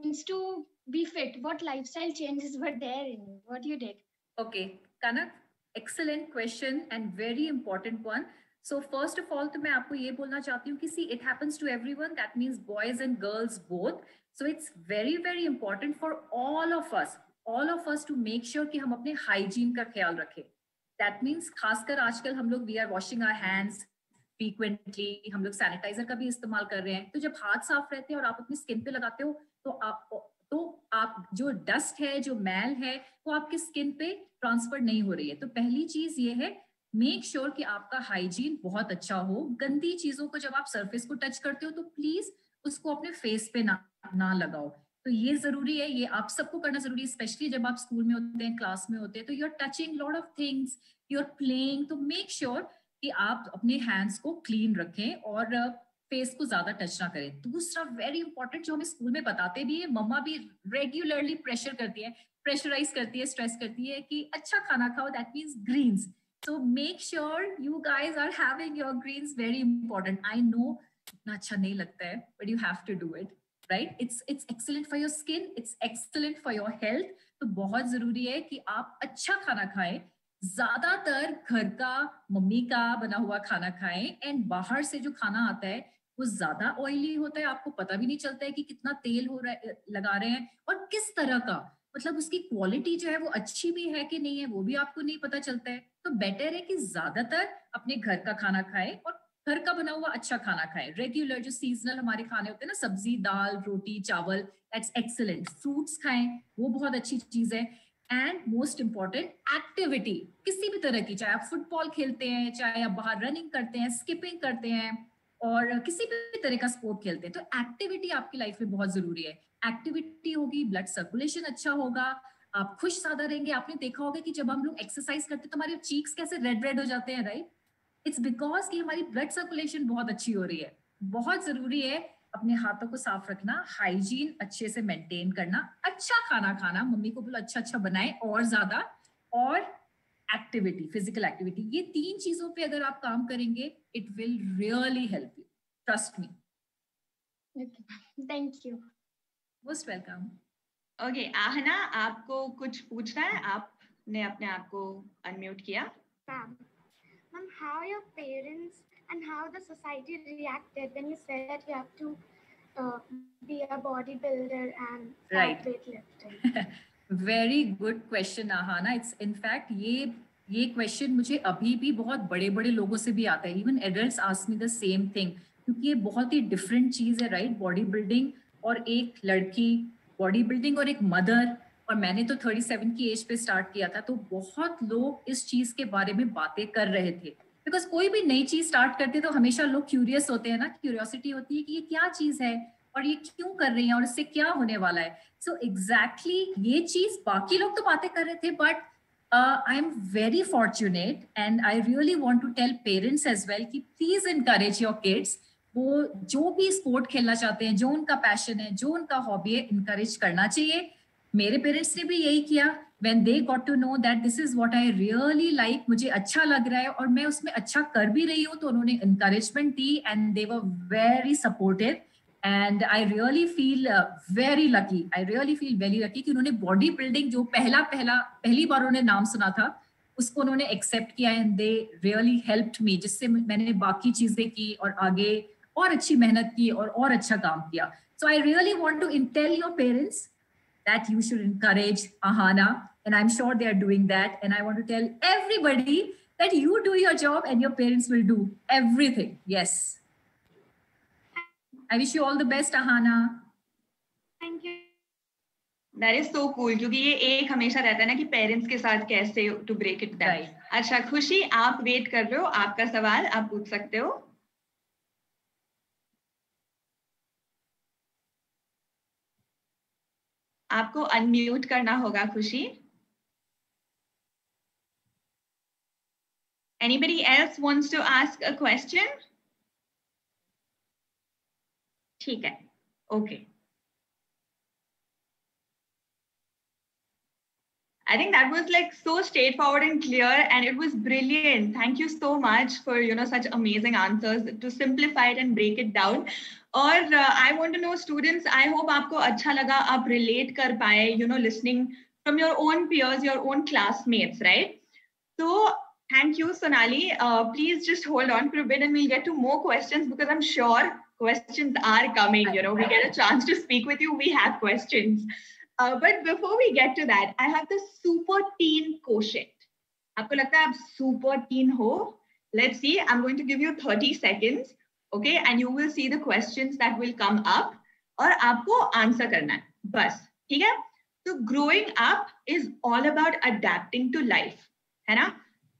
E: Means to be fit. What lifestyle changes were there in you? What do you take?
D: Okay, Kanak, excellent question and very important one. So first of all, तो मैं आपको ये बोलना चाहती हूँ कि see, it happens to everyone. That means boys and girls both. So it's very, very important for all of us. All of us to make sure कि हम अपने हाइजीन का ख्याल रखें. दैट मीन्स खासकर आजकल हम लोग we are washing our hands frequently, हम लोग सैनिटाइजर का भी इस्तेमाल कर रहे हैं. तो जब हाथ साफ रहते हैं और आप अपनी स्किन पे लगाते हो तो आप जो डस्ट है, जो मैल है, वो आपकी स्किन पे ट्रांसफर नहीं हो रही है. तो पहली चीज ये है, मेक श्योर कि आपका हाइजीन बहुत अच्छा हो. गंदी चीजों को जब आप सरफेस को टच करते हो तो प्लीज उसको अपने फेस पे ना लगाओ. तो ये जरूरी है, ये आप सबको करना जरूरी है, स्पेशली जब आप स्कूल में होते हैं, क्लास में होते हैं, तो you are touching lot of things, you are playing. तो मेक श्योर कि आप अपने हैंड्स को क्लीन रखें और फेस को ज्यादा टच ना करें. दूसरा वेरी इंपॉर्टेंट जो हमें स्कूल में बताते भी है, मम्मा भी रेगुलरली प्रेशराइज करती है, स्ट्रेस करती है कि अच्छा खाना खाओ, that means greens. So make sure you guys are having your greens. Very important. I know इतना अच्छा नहीं लगता है, but you have to do it, right? It's excellent for your skin. It's excellent for your health. तो बहुत जरूरी है कि आप अच्छा खाना खाएं. ज्यादातर घर का, मम्मी का बना हुआ खाना खाएं. एंड बाहर से जो खाना आता है वो ज्यादा ऑयली होता है, आपको पता भी नहीं चलता है कि कितना तेल हो रहा है, लगा रहे हैं, और किस तरह का, मतलब उसकी क्वालिटी जो है वो अच्छी भी है कि नहीं है वो भी आपको नहीं पता चलता है. तो बेटर है कि ज्यादातर अपने घर का खाना खाए और घर का बना हुआ अच्छा खाना खाए. रेगुलर जो सीजनल हमारे खाने होते हैं ना, सब्जी, दाल, रोटी, चावल, दैट्स एक्सीलेंट. फ्रूट्स खाएं, वो बहुत अच्छी चीज है. एंड मोस्ट इंपॉर्टेंट, एक्टिविटी किसी भी तरह की, चाहे आप फुटबॉल खेलते हैं, चाहे आप बाहर रनिंग करते हैं, स्किपिंग करते हैं, और किसी भी तरह का स्पोर्ट खेलते हैं, तो एक्टिविटी आपकी लाइफ में बहुत जरूरी है. एक्टिविटी होगी, ब्लड सर्कुलेशन अच्छा होगा, आप खुश ज्यादा रहेंगे. आपने देखा होगा कि जब हम लोग एक्सरसाइज करते हैं तो हमारे चीक्स कैसे रेड रेड हो जाते हैं, राइट? इट्स बिकॉज कि हमारी ब्लड सर्कुलेशन बहुत अच्छी हो रही है. बहुत जरूरी है अपने हाथों को साफ रखना, हाइजीन अच्छे से मेंटेन करना, अच्छा खाना खाना, मम्मी को बोलो अच्छा अच्छा बनाए और ज्यादा, और एक्टिविटी, फिजिकल एक्टिविटी. ये 3 चीजों पे अगर आप काम करेंगे, it will really help you, trust me.
E: Thank you.
D: Most welcome.
A: Okay Ahana, आपको कुछ पूछना है? आपने अपने आप को अनम्यूट किया.
F: Ma'am, how your parents and how the society reacted when you said that you have to be a bodybuilder and start weightlifting?
D: Very good question Aahana. It's in fact ये क्वेश्चन मुझे अभी भी बहुत बड़े बड़े लोगों से भी आता है. Even adults ask me the same thing, क्योंकि ये बहुत ही डिफरेंट चीज है, राइट? बॉडी बिल्डिंग और एक लड़की, बॉडी बिल्डिंग और एक मदर. और मैंने तो 37 की एज पे स्टार्ट किया था, तो बहुत लोग इस चीज के बारे में बातें कर रहे थे. बिकॉज कोई भी नई चीज स्टार्ट करते तो हमेशा लोग क्यूरियस होते हैं ना, क्यूरियोसिटी होती है कि ये क्या चीज है और ये क्यों कर रही है और इससे क्या होने वाला है. सो एग्जैक्टली ये चीज बाकी लोग तो बातें कर रहे थे, but I am very fortunate and I really want to tell parents as well कि प्लीज इनकरेज योर किड्स. वो जो भी स्पोर्ट खेलना चाहते हैं, जो उनका पैशन है, जो उनका हॉबी है, इनकरेज करना चाहिए. मेरे पेरेंट्स ने भी यही किया. when they got to know that this is what I really like, मुझे अच्छा लग रहा है और मैं उसमें अच्छा कर भी रही हूँ, तो उन्होंने encouragement the and they were very supportive. And I really feel very lucky. I really feel very lucky कि उन्होंने बॉडी बिल्डिंग जो पहली बार उन्होंने नाम सुना था, उसको उन्होंने एक्सेप्ट किया and they really helped me, जिससे मैंने बाकी चीजें की और आगे और अच्छी मेहनत की और अच्छा काम किया. So I really want to tell your parents that you should encourage Ahana, and I'm sure they are doing that. And I want to tell everybody that you do your job and your parents will do everything. Yes. I wish you all the best, Ahana.
F: Thank you.
A: That is so cool, क्योंकि ये एक हमेशा रहता है ना कि parents के साथ कैसे to break it down.
D: Right.
A: अच्छा खुशी, आप वेट कर रहे हो, आपका सवाल आप पूछ सकते हो. आपको अनम्यूट करना होगा खुशी. Anybody else wants to ask a question? ठीक है, okay. I think that was like so straightforward and clear, and it was brilliant. Thank you so much for such amazing answers to simplify it and break it down. और I want to know students, I hope आपको अच्छा लगा, आप relate कर पाए, listening from your own peers, your own classmates, right? So thank you, Sonali. Please just hold on for a bit and we'll get to more questions, because I'm sure questions are coming. We get a chance to speak with you, we have questions. But before we get to that, I have the super teen quotient. आपको लगता है आप super teen हो? Let's see. I'm going to give you 30 seconds, okay? And you will see the questions that will come up. और आपको answer करना है, बस, ठीक है? So growing up is all about adapting to life, है ना?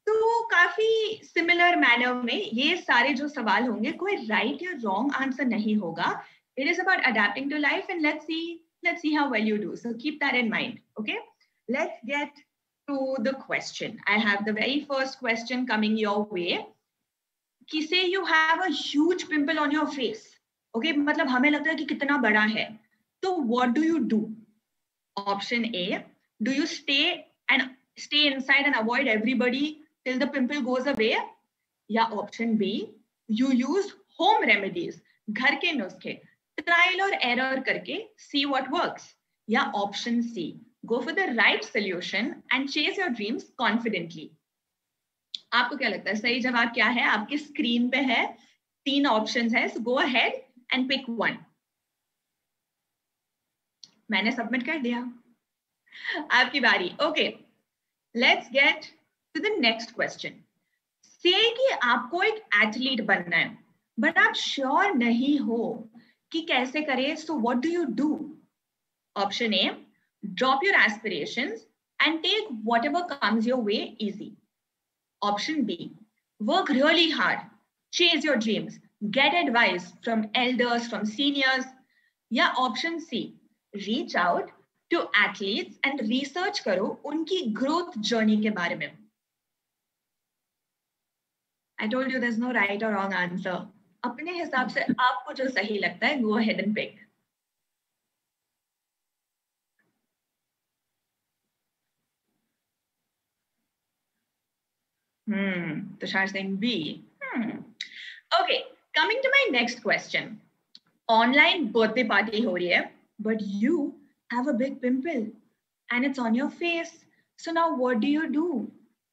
A: तो काफी सिमिलर मैनर में ये सारे जो सवाल होंगे, कोई राइट या रॉन्ग आंसर नहीं होगा. It is about adapting to life, and let's see how well you do. So keep that in mind, okay? Let's get to the question. I have the very first question coming your way. कि say you have a huge pimple on your face, okay? मतलब हमें लगता है कि कितना बड़ा है. तो what do you do? Option A, do you stay inside and avoid everybody till the pimple goes away? या option B, you use home remedies, घर के नुस्खे, trial और error करके see what works. या option C, go for the right solution and chase your dreams confidently. आपको क्या लगता है सही जवाब क्या है? आपके स्क्रीन पे है, 3 ऑप्शंस है, so go ahead and pick one. मैंने सबमिट कर दिया. आपकी बारी. Okay, let's get to the next question. Say कि आपको एक एथलीट बनना है, but आप श्योर नहीं हो कि कैसे करें, so what do you do? Option A, drop your aspirations and take whatever comes your way easy. Option B, work really hard, chase your dreams, get advice from elders, from seniors. या option C, reach out to athletes and research करो उनकी growth journey के बारे में. I told you there's no right or wrong answer. अपने हिसाब से आपको जो सही लगता है, go ahead and pick. Tushar saying B. Okay, coming to my next question. Online birthday party हो रही है, but you have a big pimple and it's on your face. So now what do you do?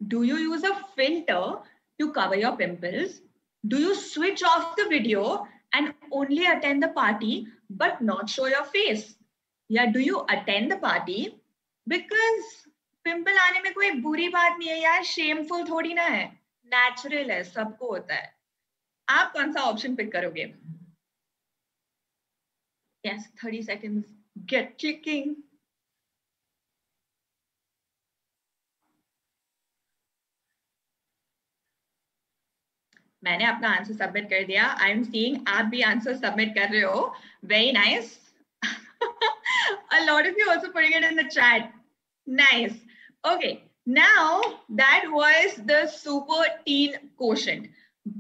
A: Do you use a filter to cover your pimples? Do you switch off the video and only attend the party but not show your face? Yeah, do you attend the party because pimple आने में कोई बुरी बात नहीं है यार, shameful थोड़ी ना है, नेचुरल है, सबको होता है. आप कौन सा ऑप्शन पिक करोगे? Yes, 30 seconds. Get clicking. मैंने अपना आंसर सबमिट कर दिया. आई एम सीइंग आप भी आंसर सबमिट कर रहे हो. Very nice. A lot of you also putting it in the chat. Nice. Okay, now that was the super teen quotient.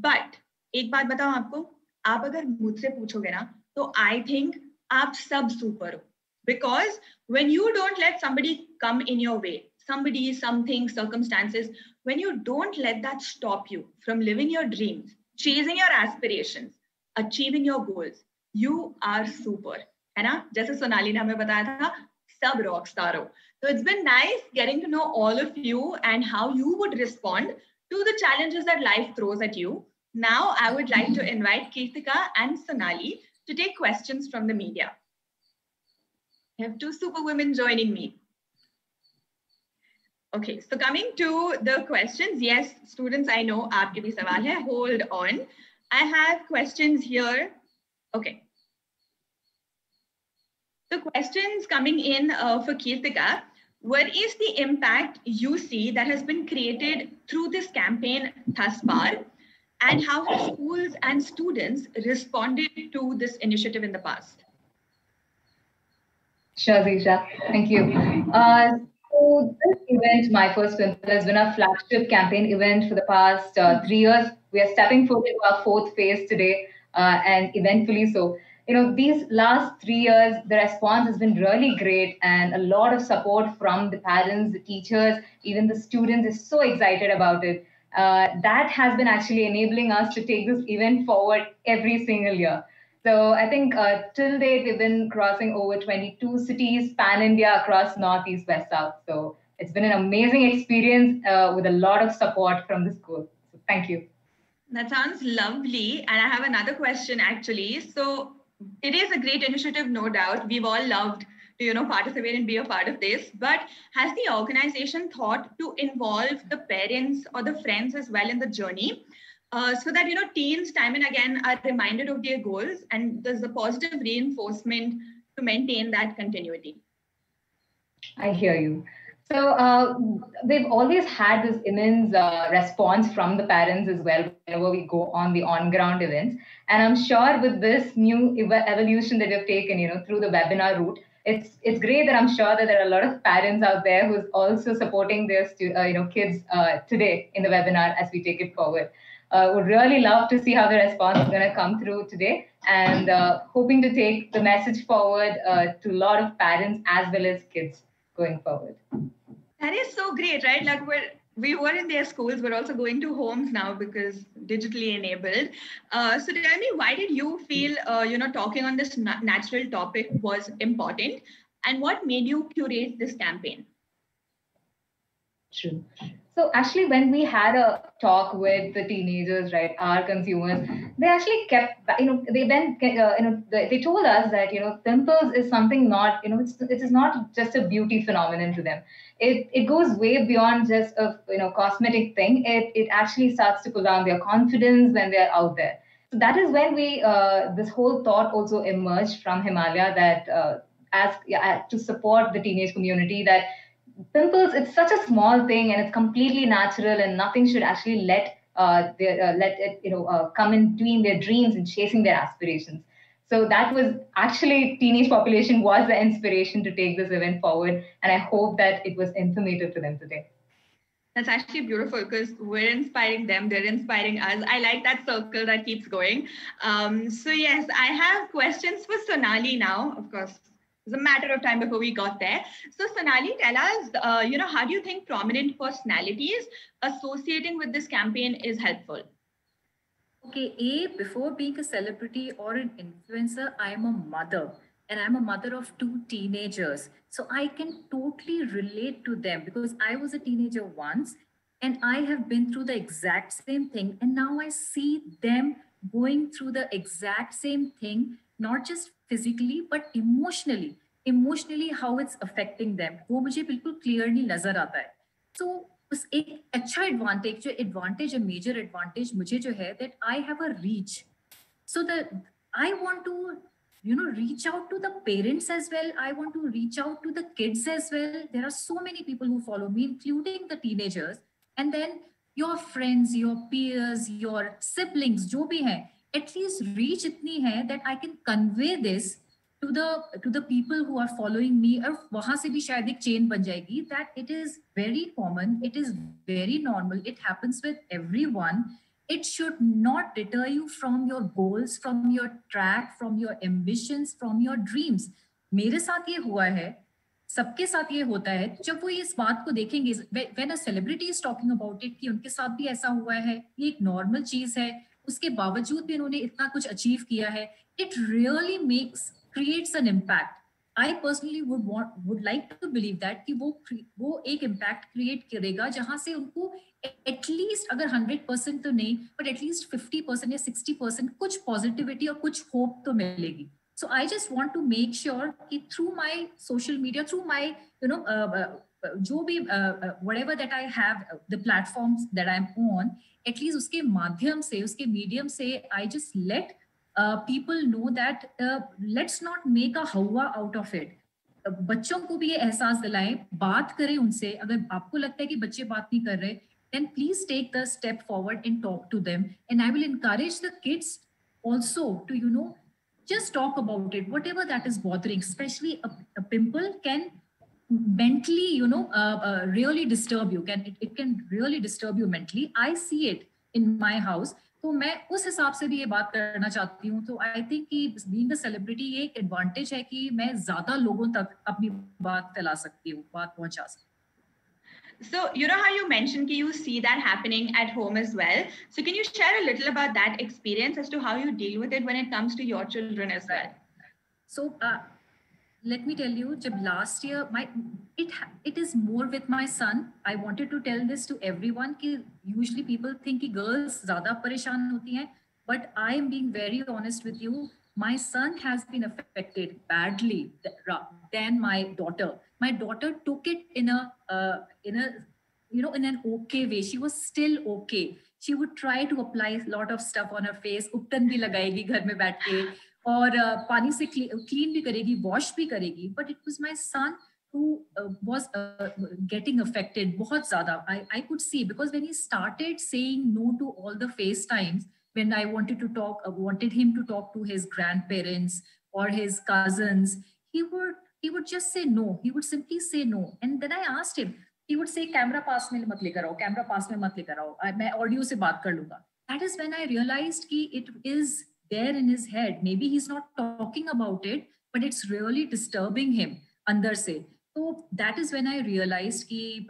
A: But एक बात बताऊं आपको, आप अगर मुझसे पूछोगे ना, तो I think आप सब super हो. Because when you don't let somebody come in your way, somebody, something, circumstances, when you don't let that stop you from living your dreams, chasing your aspirations, achieving your goals, you are super. है ना? जैसे सोनाली ने हमें बताया था, सब rock star हो. So it's been nice getting to know all of you and how you would respond to the challenges that life throws at you. Now I would like to invite Kirtika and Sonali to take questions from the media. I have 2 super women joining me. Okay, so coming to the questions. Yes, students, I know aapke bhi sawal hai. Hold on. I have questions here. Okay. The questions coming in for Kirtika. What is the impact you see that has been created through this campaign thus far? And how have schools and students responded to this initiative in the past?
B: Sure, Zisha. Thank you. So this event, My First Pimple, has been a flagship campaign event for the past 3 years. We are stepping foot into our 4th phase today, and eventfully so. You know, these last 3 years, the response has been really great, and a lot of support from the parents, the teachers, even the students is so excited about it. That has been actually enabling us to take this event forward every single year. So I think till date, we've been crossing over 22 cities, pan-India, across North, East, West, South. So it's been an amazing experience with a lot of support from the school. So thank you.
A: That sounds lovely. And I have another question, actually. So it is a great initiative, no doubt. We've all loved participate and be a part of this. But has the organization thought to involve the parents or the friends as well in the journey? So that teens time and again are reminded of their goals, and there's a positive reinforcement to maintain that continuity.
B: I hear you. So they've always had this immense response from the parents as well whenever we go on the on-ground events. And I'm sure with this new evolution that you've taken, through the webinar route, it's great that I'm sure that there are a lot of parents out there who's also supporting their kids today in the webinar as we take it forward. Would really love to see how the response is going to come through today, and hoping to take the message forward to a lot of parents as well as kids going forward.
A: That is so great, right? Like we were in their schools, we're also going to homes now because digitally enabled. So tell me, why did you feel, talking on this natural topic was important, and what made you curate this campaign?
B: True. So actually, when we had a talk with the teenagers, right, our consumers, they actually kept, they then, they told us that, pimples is something not, it is not just a beauty phenomenon to them. It goes way beyond just a, cosmetic thing. It actually starts to pull down their confidence when they're out there. So that is when this whole thought also emerged from Himalaya that to support the teenage community, that pimples, it's such a small thing and it's completely natural, and nothing should actually let it come in between their dreams and chasing their aspirations. So that was actually, teenage population was the inspiration to take this event forward, and I hope that it was informative to them today.
A: That's actually beautiful because we're inspiring them, they're inspiring us. I like that circle that keeps going. So yes, I have questions for Sonali now, of course. It's a matter of time before we got there. So Sonali, tell us, how do you think prominent personalities associating with this campaign is helpful?
D: Okay, before being a celebrity or an influencer, I am a mother, and I'm a mother of 2 teenagers. So I can totally relate to them because I was a teenager once and I have been through the exact same thing. And now I see them going through the exact same thing, not just physically, but emotionally how it's affecting them. वो मुझे बिल्कुल clearly नजर आता है. So उस एक अच्छा advantage major advantage मुझे जो है that I have a reach. So I want to reach out to the parents as well. I want to reach out to the kids as well. There are so many people who follow me, including the teenagers, and then your friends, your peers, your siblings, जो भी हैं, at least reach इतनी है that I can convey this to the people who are following me, और वहां से भी शायद एक चेन बन जाएगी that it is very common, it is very normal, it happens with everyone. It should not deter you from your goals, from your track, from your ambitions, from your dreams. मेरे साथ ये हुआ है, सबके साथ ये होता है. जब वो इस बात को देखेंगे, when a celebrity is talking about it, कि उनके साथ भी ऐसा हुआ है, ये एक नॉर्मल चीज है, उसके बावजूद भी उन्होंने इतना कुछ अचीव किया है, it really creates an impact. I personally would like to believe that कि वो एक impact create करेगा जहां से उनको at least अगर 100% तो नहीं, but at least 50% या 60% कुछ positivity और कुछ hope तो मिलेगी. So I just want to make sure कि through my social media, through my जो भी whatever that I have, the platforms that I'm on, at least उसके माध्यम से, उसके medium से, I just let people know that let's not make a hawa out of it. बच्चों को भी ये एहसास दिलाएं, बात करें उनसे. अगर आपको लगता है कि बच्चे बात नहीं कर रहे, then please take the step forward and talk to them. And I will encourage the kids also to just talk about it, whatever that is bothering. Especially a pimple can mentally really disturb you. It can really disturb you mentally. I see it in my house. तो मैं उस हिसाब से भी ये बात करना चाहती हूँ. तो आई थिंक कि बीइंग अ सेलिब्रिटी ये एक एडवांटेज है कि मैं ज्यादा लोगों तक अपनी बात फैला सकती हूँ, बात पहुंचा सकती हूँ.
A: So you know how you mentioned that you see that happening at home as well. So can you share a little about that experience as to how you deal with it when it comes to your children as well?
D: So let me tell you, jab last year it is more with my son. I wanted to tell this to everyone कि usually people think कि girls ज़्यादा परेशान होती हैं, but I am being very honest with you. My son has been affected badly than my daughter. My daughter took it in a in an okay way. She was still okay. She would try to apply a lot of stuff on her face. उपटन भी लगाएगी घर में बैठ के और पानी से clean भी करेगी, wash भी करेगी. But it was my son who was getting affected बहुत ज़्यादा. I could see, because when he started saying no to all the FaceTimes, when I wanted him to talk to his grandparents or his cousins, he would just say no. He would simply say no. And then I asked him, he would say, camera पास में मत लेकर आओ, camera पास में मत लेकर आओ, मैं audio से बात कर लूँगा. That is when I realized कि it is there in his head. Maybe he's not talking about it, but it's really disturbing him अंदर से. तो that is when I realized कि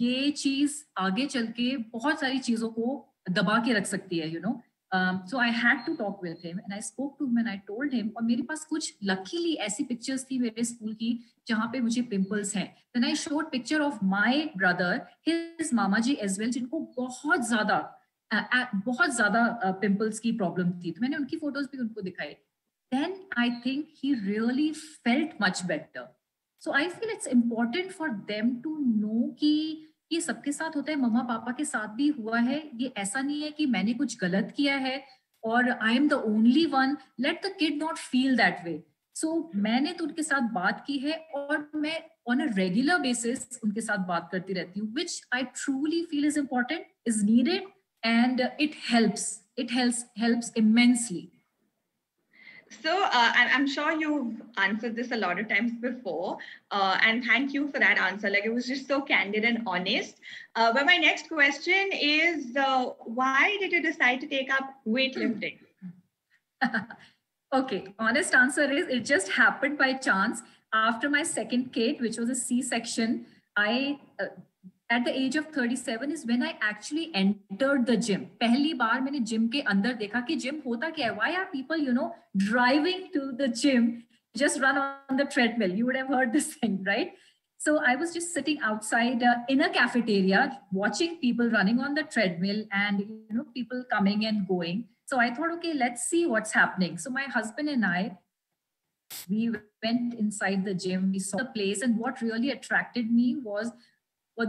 D: ये चीज आगे चल के बहुत सारी चीजों को दबा के रख सकती है, So I had to talk with him and I spoke to him and I told him. और मेरे पास कुछ luckily ऐसी pictures थी मेरे स्कूल की जहाँ पे मुझे pimples हैं. Then I showed picture of my brother, his mama ji as well, जिनको बहुत ज़्यादा pimples की problem थी. तो मैंने उनकी photos भी उनको दिखाई. Then I think he really felt much better. So I feel it's important for them to know कि ये सबके साथ होता है, मम्मा पापा के साथ भी हुआ है. ये ऐसा नहीं है कि मैंने कुछ गलत किया है और I am the only one. Let the kid not feel that way. So मैंने तो उनके साथ बात की है और मैं ऑन अ रेगुलर बेसिस उनके साथ बात करती रहती हूँ, which I truly feel is important, is needed, and it helps immensely.
A: So I'm sure you've answered this a lot of times before, and thank you for that answer. Like, it was just so candid and honest. But my next question is, why did you decide to take up weightlifting?
D: Okay, honest answer is it just happened by chance. After my second kid, which was a C-section, I at the age of 37 is when I actually entered the gym. पहली बार मैंने gym के अंदर देखा कि gym होता क्या है. Why are people, driving to the gym, just run on the treadmill? You would have heard this thing, right? So I was just sitting outside in a cafeteria, watching people running on the treadmill and, people coming and going. So I thought, okay, let's see what's happening. So my husband and I, we went inside the gym, we saw the place, and what really attracted me was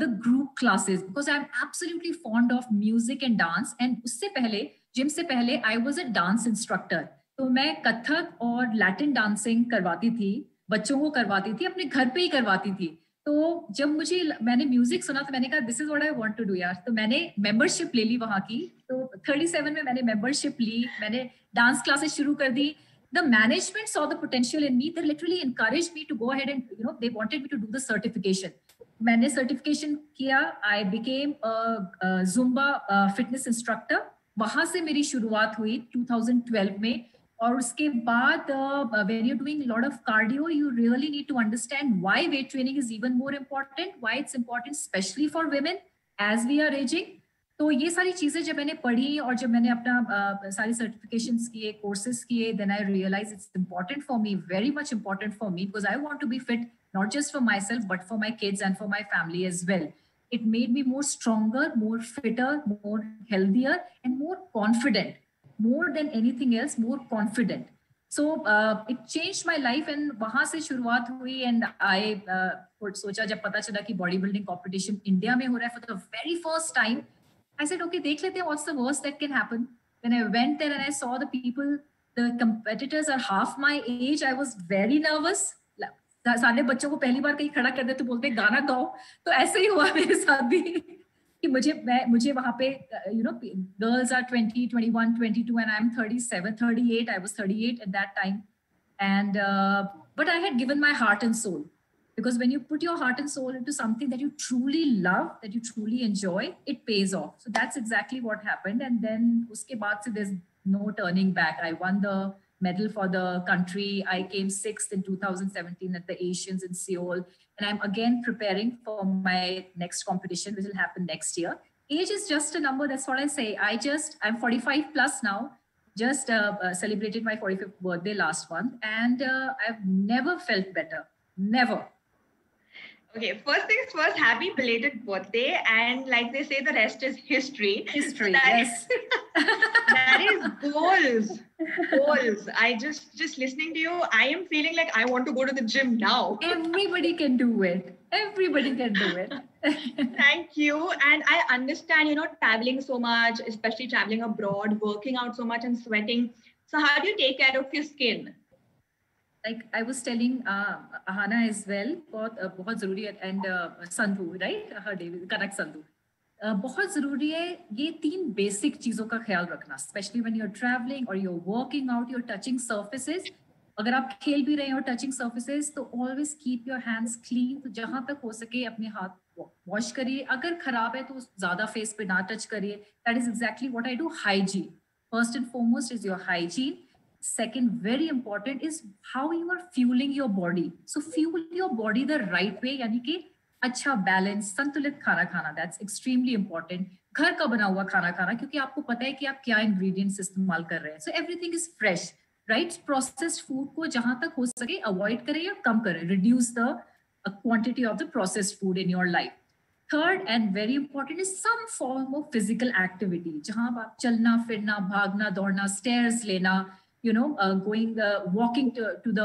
D: the group classes, because I'm absolutely fond of music and dance. And उससे पहले, gym से पहले, I was a dance instructor. तो मैं कथक और Latin dancing करवाती थी, बच्चों को करवाती थी, अपने घर पे ही करवाती थी. तो जब मैंने म्यूजिक सुना तो मैंने कहा this is what I want to do यार. तो मैंने मेंबरशिप ले ली वहां की. तो 37 में मैंने मेंबरशिप ली, मैंने डांस क्लासेस शुरू कर दी. The management saw the potential in me. They literally encouraged me to go ahead and, they wanted me to do the certification. मैंने certification किया. I became a Zumba fitness instructor. वहां से मेरी शुरुआत हुई 2012 में. और उसके बाद when you're doing a lot of cardio, you really need to understand why weight training is even more important, why it's important especially for women as we are aging. तो ये सारी चीजें जब मैंने पढ़ी और जब मैंने अपना सारी सर्टिफिकेशंस किए, कोर्सेज किए, then I realized it's important for me, very much important for me, because I want to be fit not just for myself but for my kids and for my family as well. It made me more stronger, more fitter, more healthier and more confident. More than anything else, more confident. So it changed my life and वहां से शुरुआत हुई. And I सोचा जब पता चला कि body building competition India में हो रहा है for the very first time, I said, okay, देख लेते हैं what's the worst that can happen. When I went there and I saw the people, the competitors are half my age, I was very nervous. सारे बच्चों को पहली बार कहीं खड़ा कर दे तो बोलते गाना गाओ. तो ऐसे ही हुआ मेरे साथ भी कि मुझे वहां पे, girls are 20, 21, 22 and I'm 37, 38. I was 38 at that time. And but I had given my heart and soul, because when you put your heart and soul into something that you truly love, that you truly enjoy, it pays off. So that's exactly what happened. And then uske baad se there's no turning back. I won the medal for the country. I came 6th in 2017 at the Asians in Seoul. And I'm again preparing for my next competition, which will happen next year. Age is just a number. That's what I say. I'm 45 plus now. Just celebrated my 45th birthday last month. And I've never felt better. Never.
A: Okay, first things first, happy belated birthday. And like they say, the rest is history.
D: History,
A: so
D: yes.
A: That is goals. Goals. I just listening to you, I am feeling like I want to go to the gym now.
D: Everybody can do it. Everybody can do it.
A: Thank you. And I understand, traveling so much, especially traveling abroad, working out so much and sweating. So how do you take care of your skin?
D: Like I was telling Ahana as well, बहुत ज़रूरी है, and Sandhu, right? Her name, correct Sandhu. बहुत ज़रूरी है ये 3 basic चीज़ों का ख्याल रखना, specially when you are travelling और you are working out, you are touching surfaces. अगर आप खेल भी रहे हो टचिंग सर्फेसेस, तो always keep your hands clean. तो जहां तक हो सके अपने हाथ वॉश करिए. अगर खराब है तो ज्यादा फेस पे ना टच करिए. That is exactly what I do. Hygiene first and foremost is your hygiene. Second, very important, is how you are fueling your body. So fuel your body the right way, यानी कि अच्छा balance संतुलित खाना खाना. That's extremely important. घर का बना हुआ खाना खाना, क्योंकि आपको पता है कि आप क्या इंग्रेडिएंट्स इस्तेमाल कर रहे हैं. So everything is fresh, right? Processed food को जहां तक हो सके अवॉइड करें या कम करें. Reduce the quantity of the processed food in your life. Third and very important is some form of physical activity, जहां आप चलना फिरना, भागना दौड़ना, स्टेयर्स लेना, going, walking to the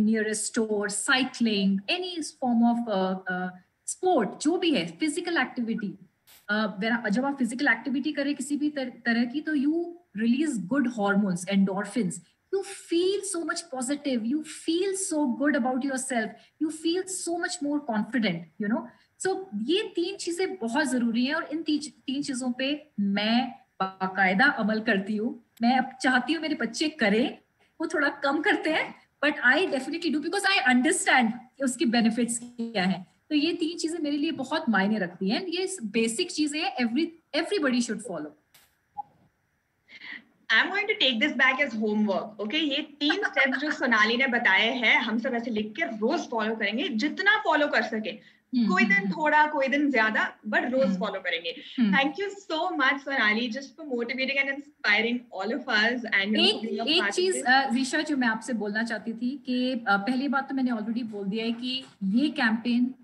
D: nearest store, cycling, any form of sport, जो भी है physical activity. जब आप physical activity करें किसी भी तरह की, तो you release good hormones, endorphins. You feel so much positive. You feel so good about yourself. You feel so much more confident. So ये 3 चीजें बहुत जरूरी हैं, और इन 3 चीजों पे मैं बाकायदा अमल करती हूँ. मैं अब चाहती हूँ मेरे बच्चे करें, वो थोड़ा कम करते हैं, but I definitely do, because I understand उसकी बेनिफिट्स क्या है. तो ये 3 चीजें मेरे लिए बहुत मायने रखती हैं. ये बेसिक चीजें हैं, everybody should follow.
A: I'm going to take this back as homework. Okay, ये 3 steps जो सोनाली ने बताए हैं, हम सब ऐसे लिख के रोज फॉलो करेंगे, जितना फॉलो कर सके. कोई दिन थोड़ा, कोई दिन ज्यादा, बट रोज फॉलो करेंगे. Thank you so much Sonali, just for motivating and inspiring all of us. And
D: एक चीज ऋषा जो मैं आपसे बोलना चाहती थी कि पहली बात तो मैंने ऑलरेडी बोल दिया है कि ये campaign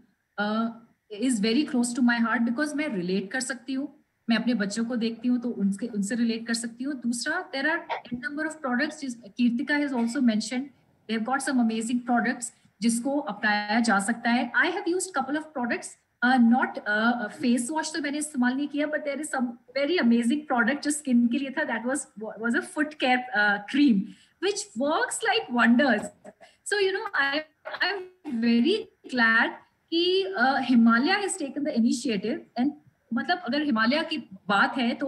D: is very close to my heart, because मैं रिलेट कर सकती हूँ. मैं अपने बच्चों को देखती हूँ तो उनसे रिलेट कर सकती हूँ. दूसरा, there are an number of products. Kirtika has also mentioned they have got some amazing products जिसको अपनाया जा सकता है. I have used couple of products, not face wash तो मैंने इस्तेमाल नहीं किया, but there is some very amazing product जो स्किन के लिए था. That was a foot care cream which works like wonders. So I'm very glad कि Himalaya has taken the initiative. And मतलब अगर हिमालय की बात है तो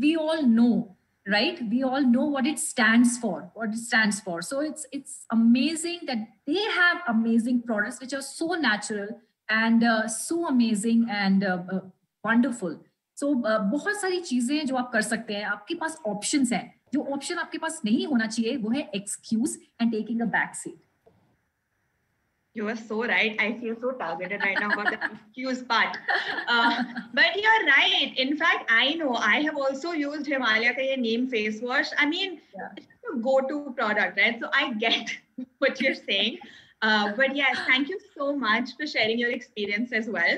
D: we all know, right? We all know what it stands for. So it's amazing that they have amazing products which are so natural and so amazing and wonderful. So बहुत सारी चीजें हैं जो आप कर सकते हैं. आपके पास ऑप्शंस हैं. जो ऑप्शन आपके पास नहीं होना चाहिए वो है excuse and taking a back seat.
A: You are so right. I feel so targeted right now about the excuse part. But you're right. In fact, I know I have also used Himalaya ka ye neem face wash. I mean, it's a go-to product, right? So I get what you're saying. But yes, thank you so much for sharing your experience as well.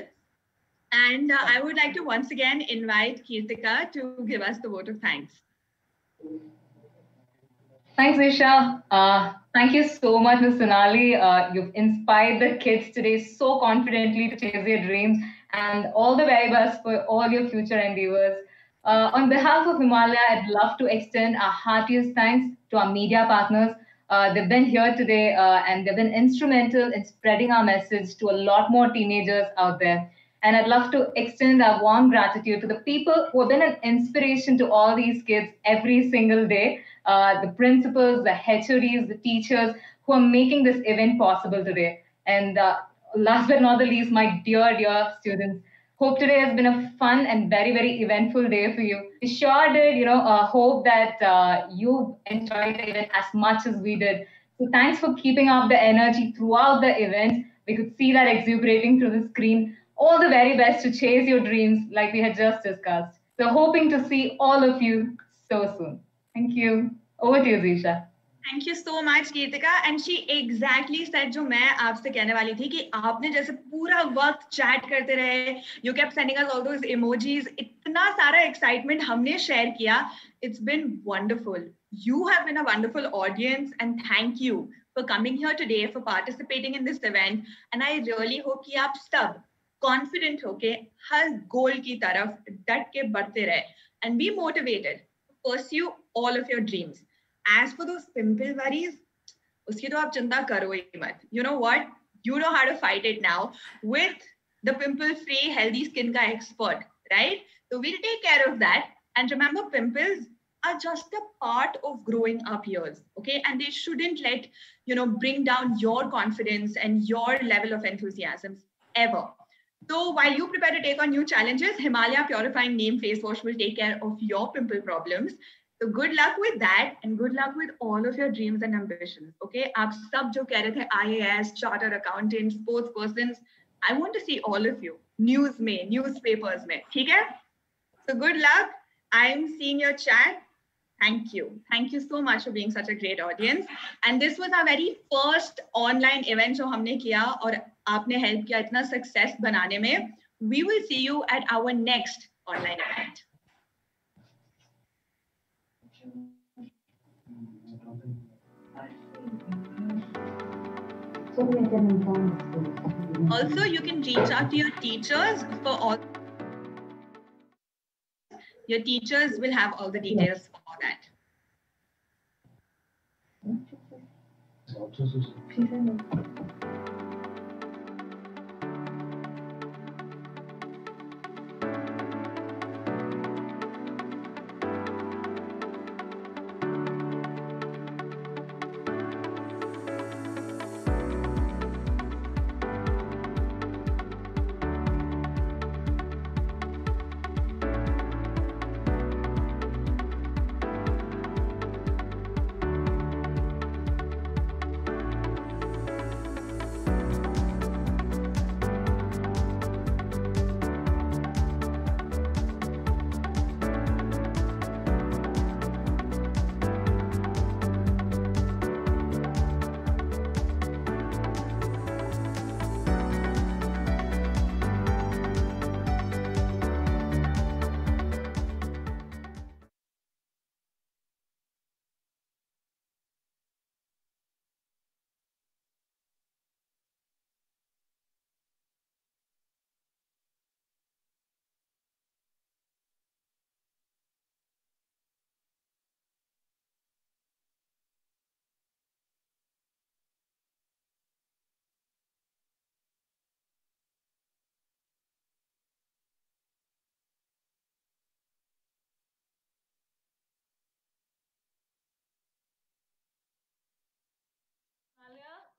A: And I would like to once again invite Kirtika to give us the vote of thanks.
B: Thanks, Isha. Thank you so much, Ms. Sonali. You've inspired the kids today so confidently to chase their dreams, and all the very best for all your future endeavors. On behalf of Himalaya, I'd love to extend our heartiest thanks to our media partners. They've been here today and they've been instrumental in spreading our message to a lot more teenagers out there. And I'd love to extend our warm gratitude to the people who have been an inspiration to all these kids every single day. The principals, the HODs, the teachers who are making this event possible today. And last but not the least, my dear students, hope today has been a fun and very, very eventful day for you. We sure did, hope that you enjoyed the event as much as we did. So thanks for keeping up the energy throughout the event. We could see that exuberating through the screen. All the very best to chase your dreams like we had just discussed. So hoping to see all of you so soon. Thank you. Over to you, Zisha.
A: Thank you so much Kirtika and she exactly said जो मैं आपसे कहने वाली थी कि आपने जैसे पूरा वक्त चैट करते रहे, you kept sending us all those emojis, इतना सारा एक्साइटमेंट हमने शेयर किया. It's been wonderful. You have been a wonderful audience and thank you for coming here today, for participating in this event. And I really hope कि आप सब confident होके हर goal की तरफ डट के बढ़ते रहे and be motivated to pursue all of your dreams. As for those pimple worries, उसकी तो आप चिंता करो ही मत. You know what? You know how to fight it now with the pimple-free healthy skin ka expert, right? So we'll take care of that. And remember, pimples are just a part of growing up years, okay? And they shouldn't bring down your confidence and your level of enthusiasm ever. So while you prepare to take on new challenges, Himalaya Purifying Neem Face Wash will take care of your pimple problems. So good luck with that and good luck with all of your dreams and ambitions. Okay, आप सब जो कह रहे थे IAS, chartered accountant, sports persons, I want to see all of you news में, newspapers में, ठीक है? So good luck. I'm seeing your chat. Thank you. Thank you so much for being such a great audience. And this was our very first online event जो हमने किया और आपने help किया इतना success बनाने में. We will see you at our next online event. Also, you can reach out to your teachers for all. Your teachers will have all the details for that.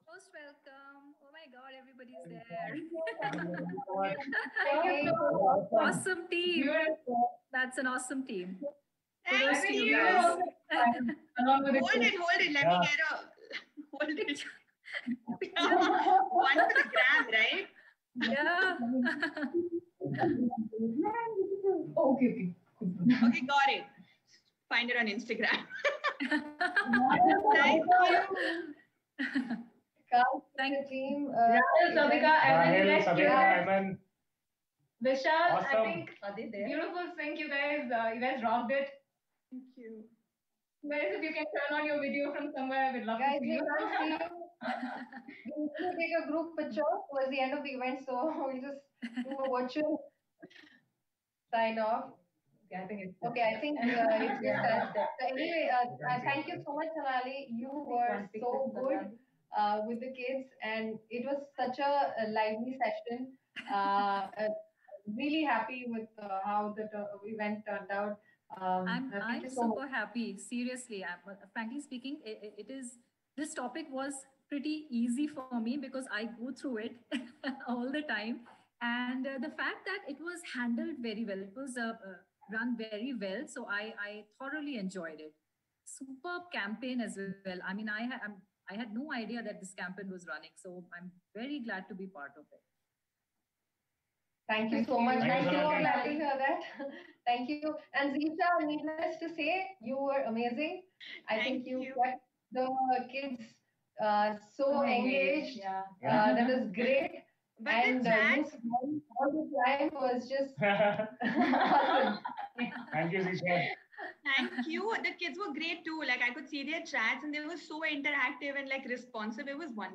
D: Most welcome. Oh my God, everybody's there. Awesome team. That's an awesome team. Kudos to you guys.
A: Hold it. Let me get a hold it. One for the gram, right?
D: Yeah.
B: Okay.
A: Okay, got it. Find it on Instagram. Thank you.
B: Thank you, team. Rahul, Savika, and Vishal, awesome. I think beautiful sync, you guys. You guys rocked it.
A: Thank you.
B: Guys, if you can turn on your video from somewhere, we'd love to see you.
G: We need to take a group picture towards the end of the event, so we'll just do a virtual sign off.
B: Okay, I think it's
G: it's just us. So anyway, thank you so much, Sonali. You were so good with the kids, and it was such a lively session. Really happy with how the event turned out.
D: I'm super happy. Seriously, frankly speaking, it is this topic was pretty easy for me because I go through it all the time, and the fact that it was handled very well, it was run very well. So I thoroughly enjoyed it. Superb campaign as well. I mean, I had no idea that this campaign was running, so I'm very glad to be part of it.
G: Thank you so much. Thank you. Glad to hear that. Thank you. And Zisha, needless to say, you were amazing. I think you the kids so engaged.
B: Yeah.
G: That was great.
A: But
G: And
A: the
G: you
A: chats,
G: smiling all the time was just awesome.
H: Thank you, Zisha.
A: thank you. The kids were great too. Like I could see their chats and they were so interactive and like responsive. It was wonderful.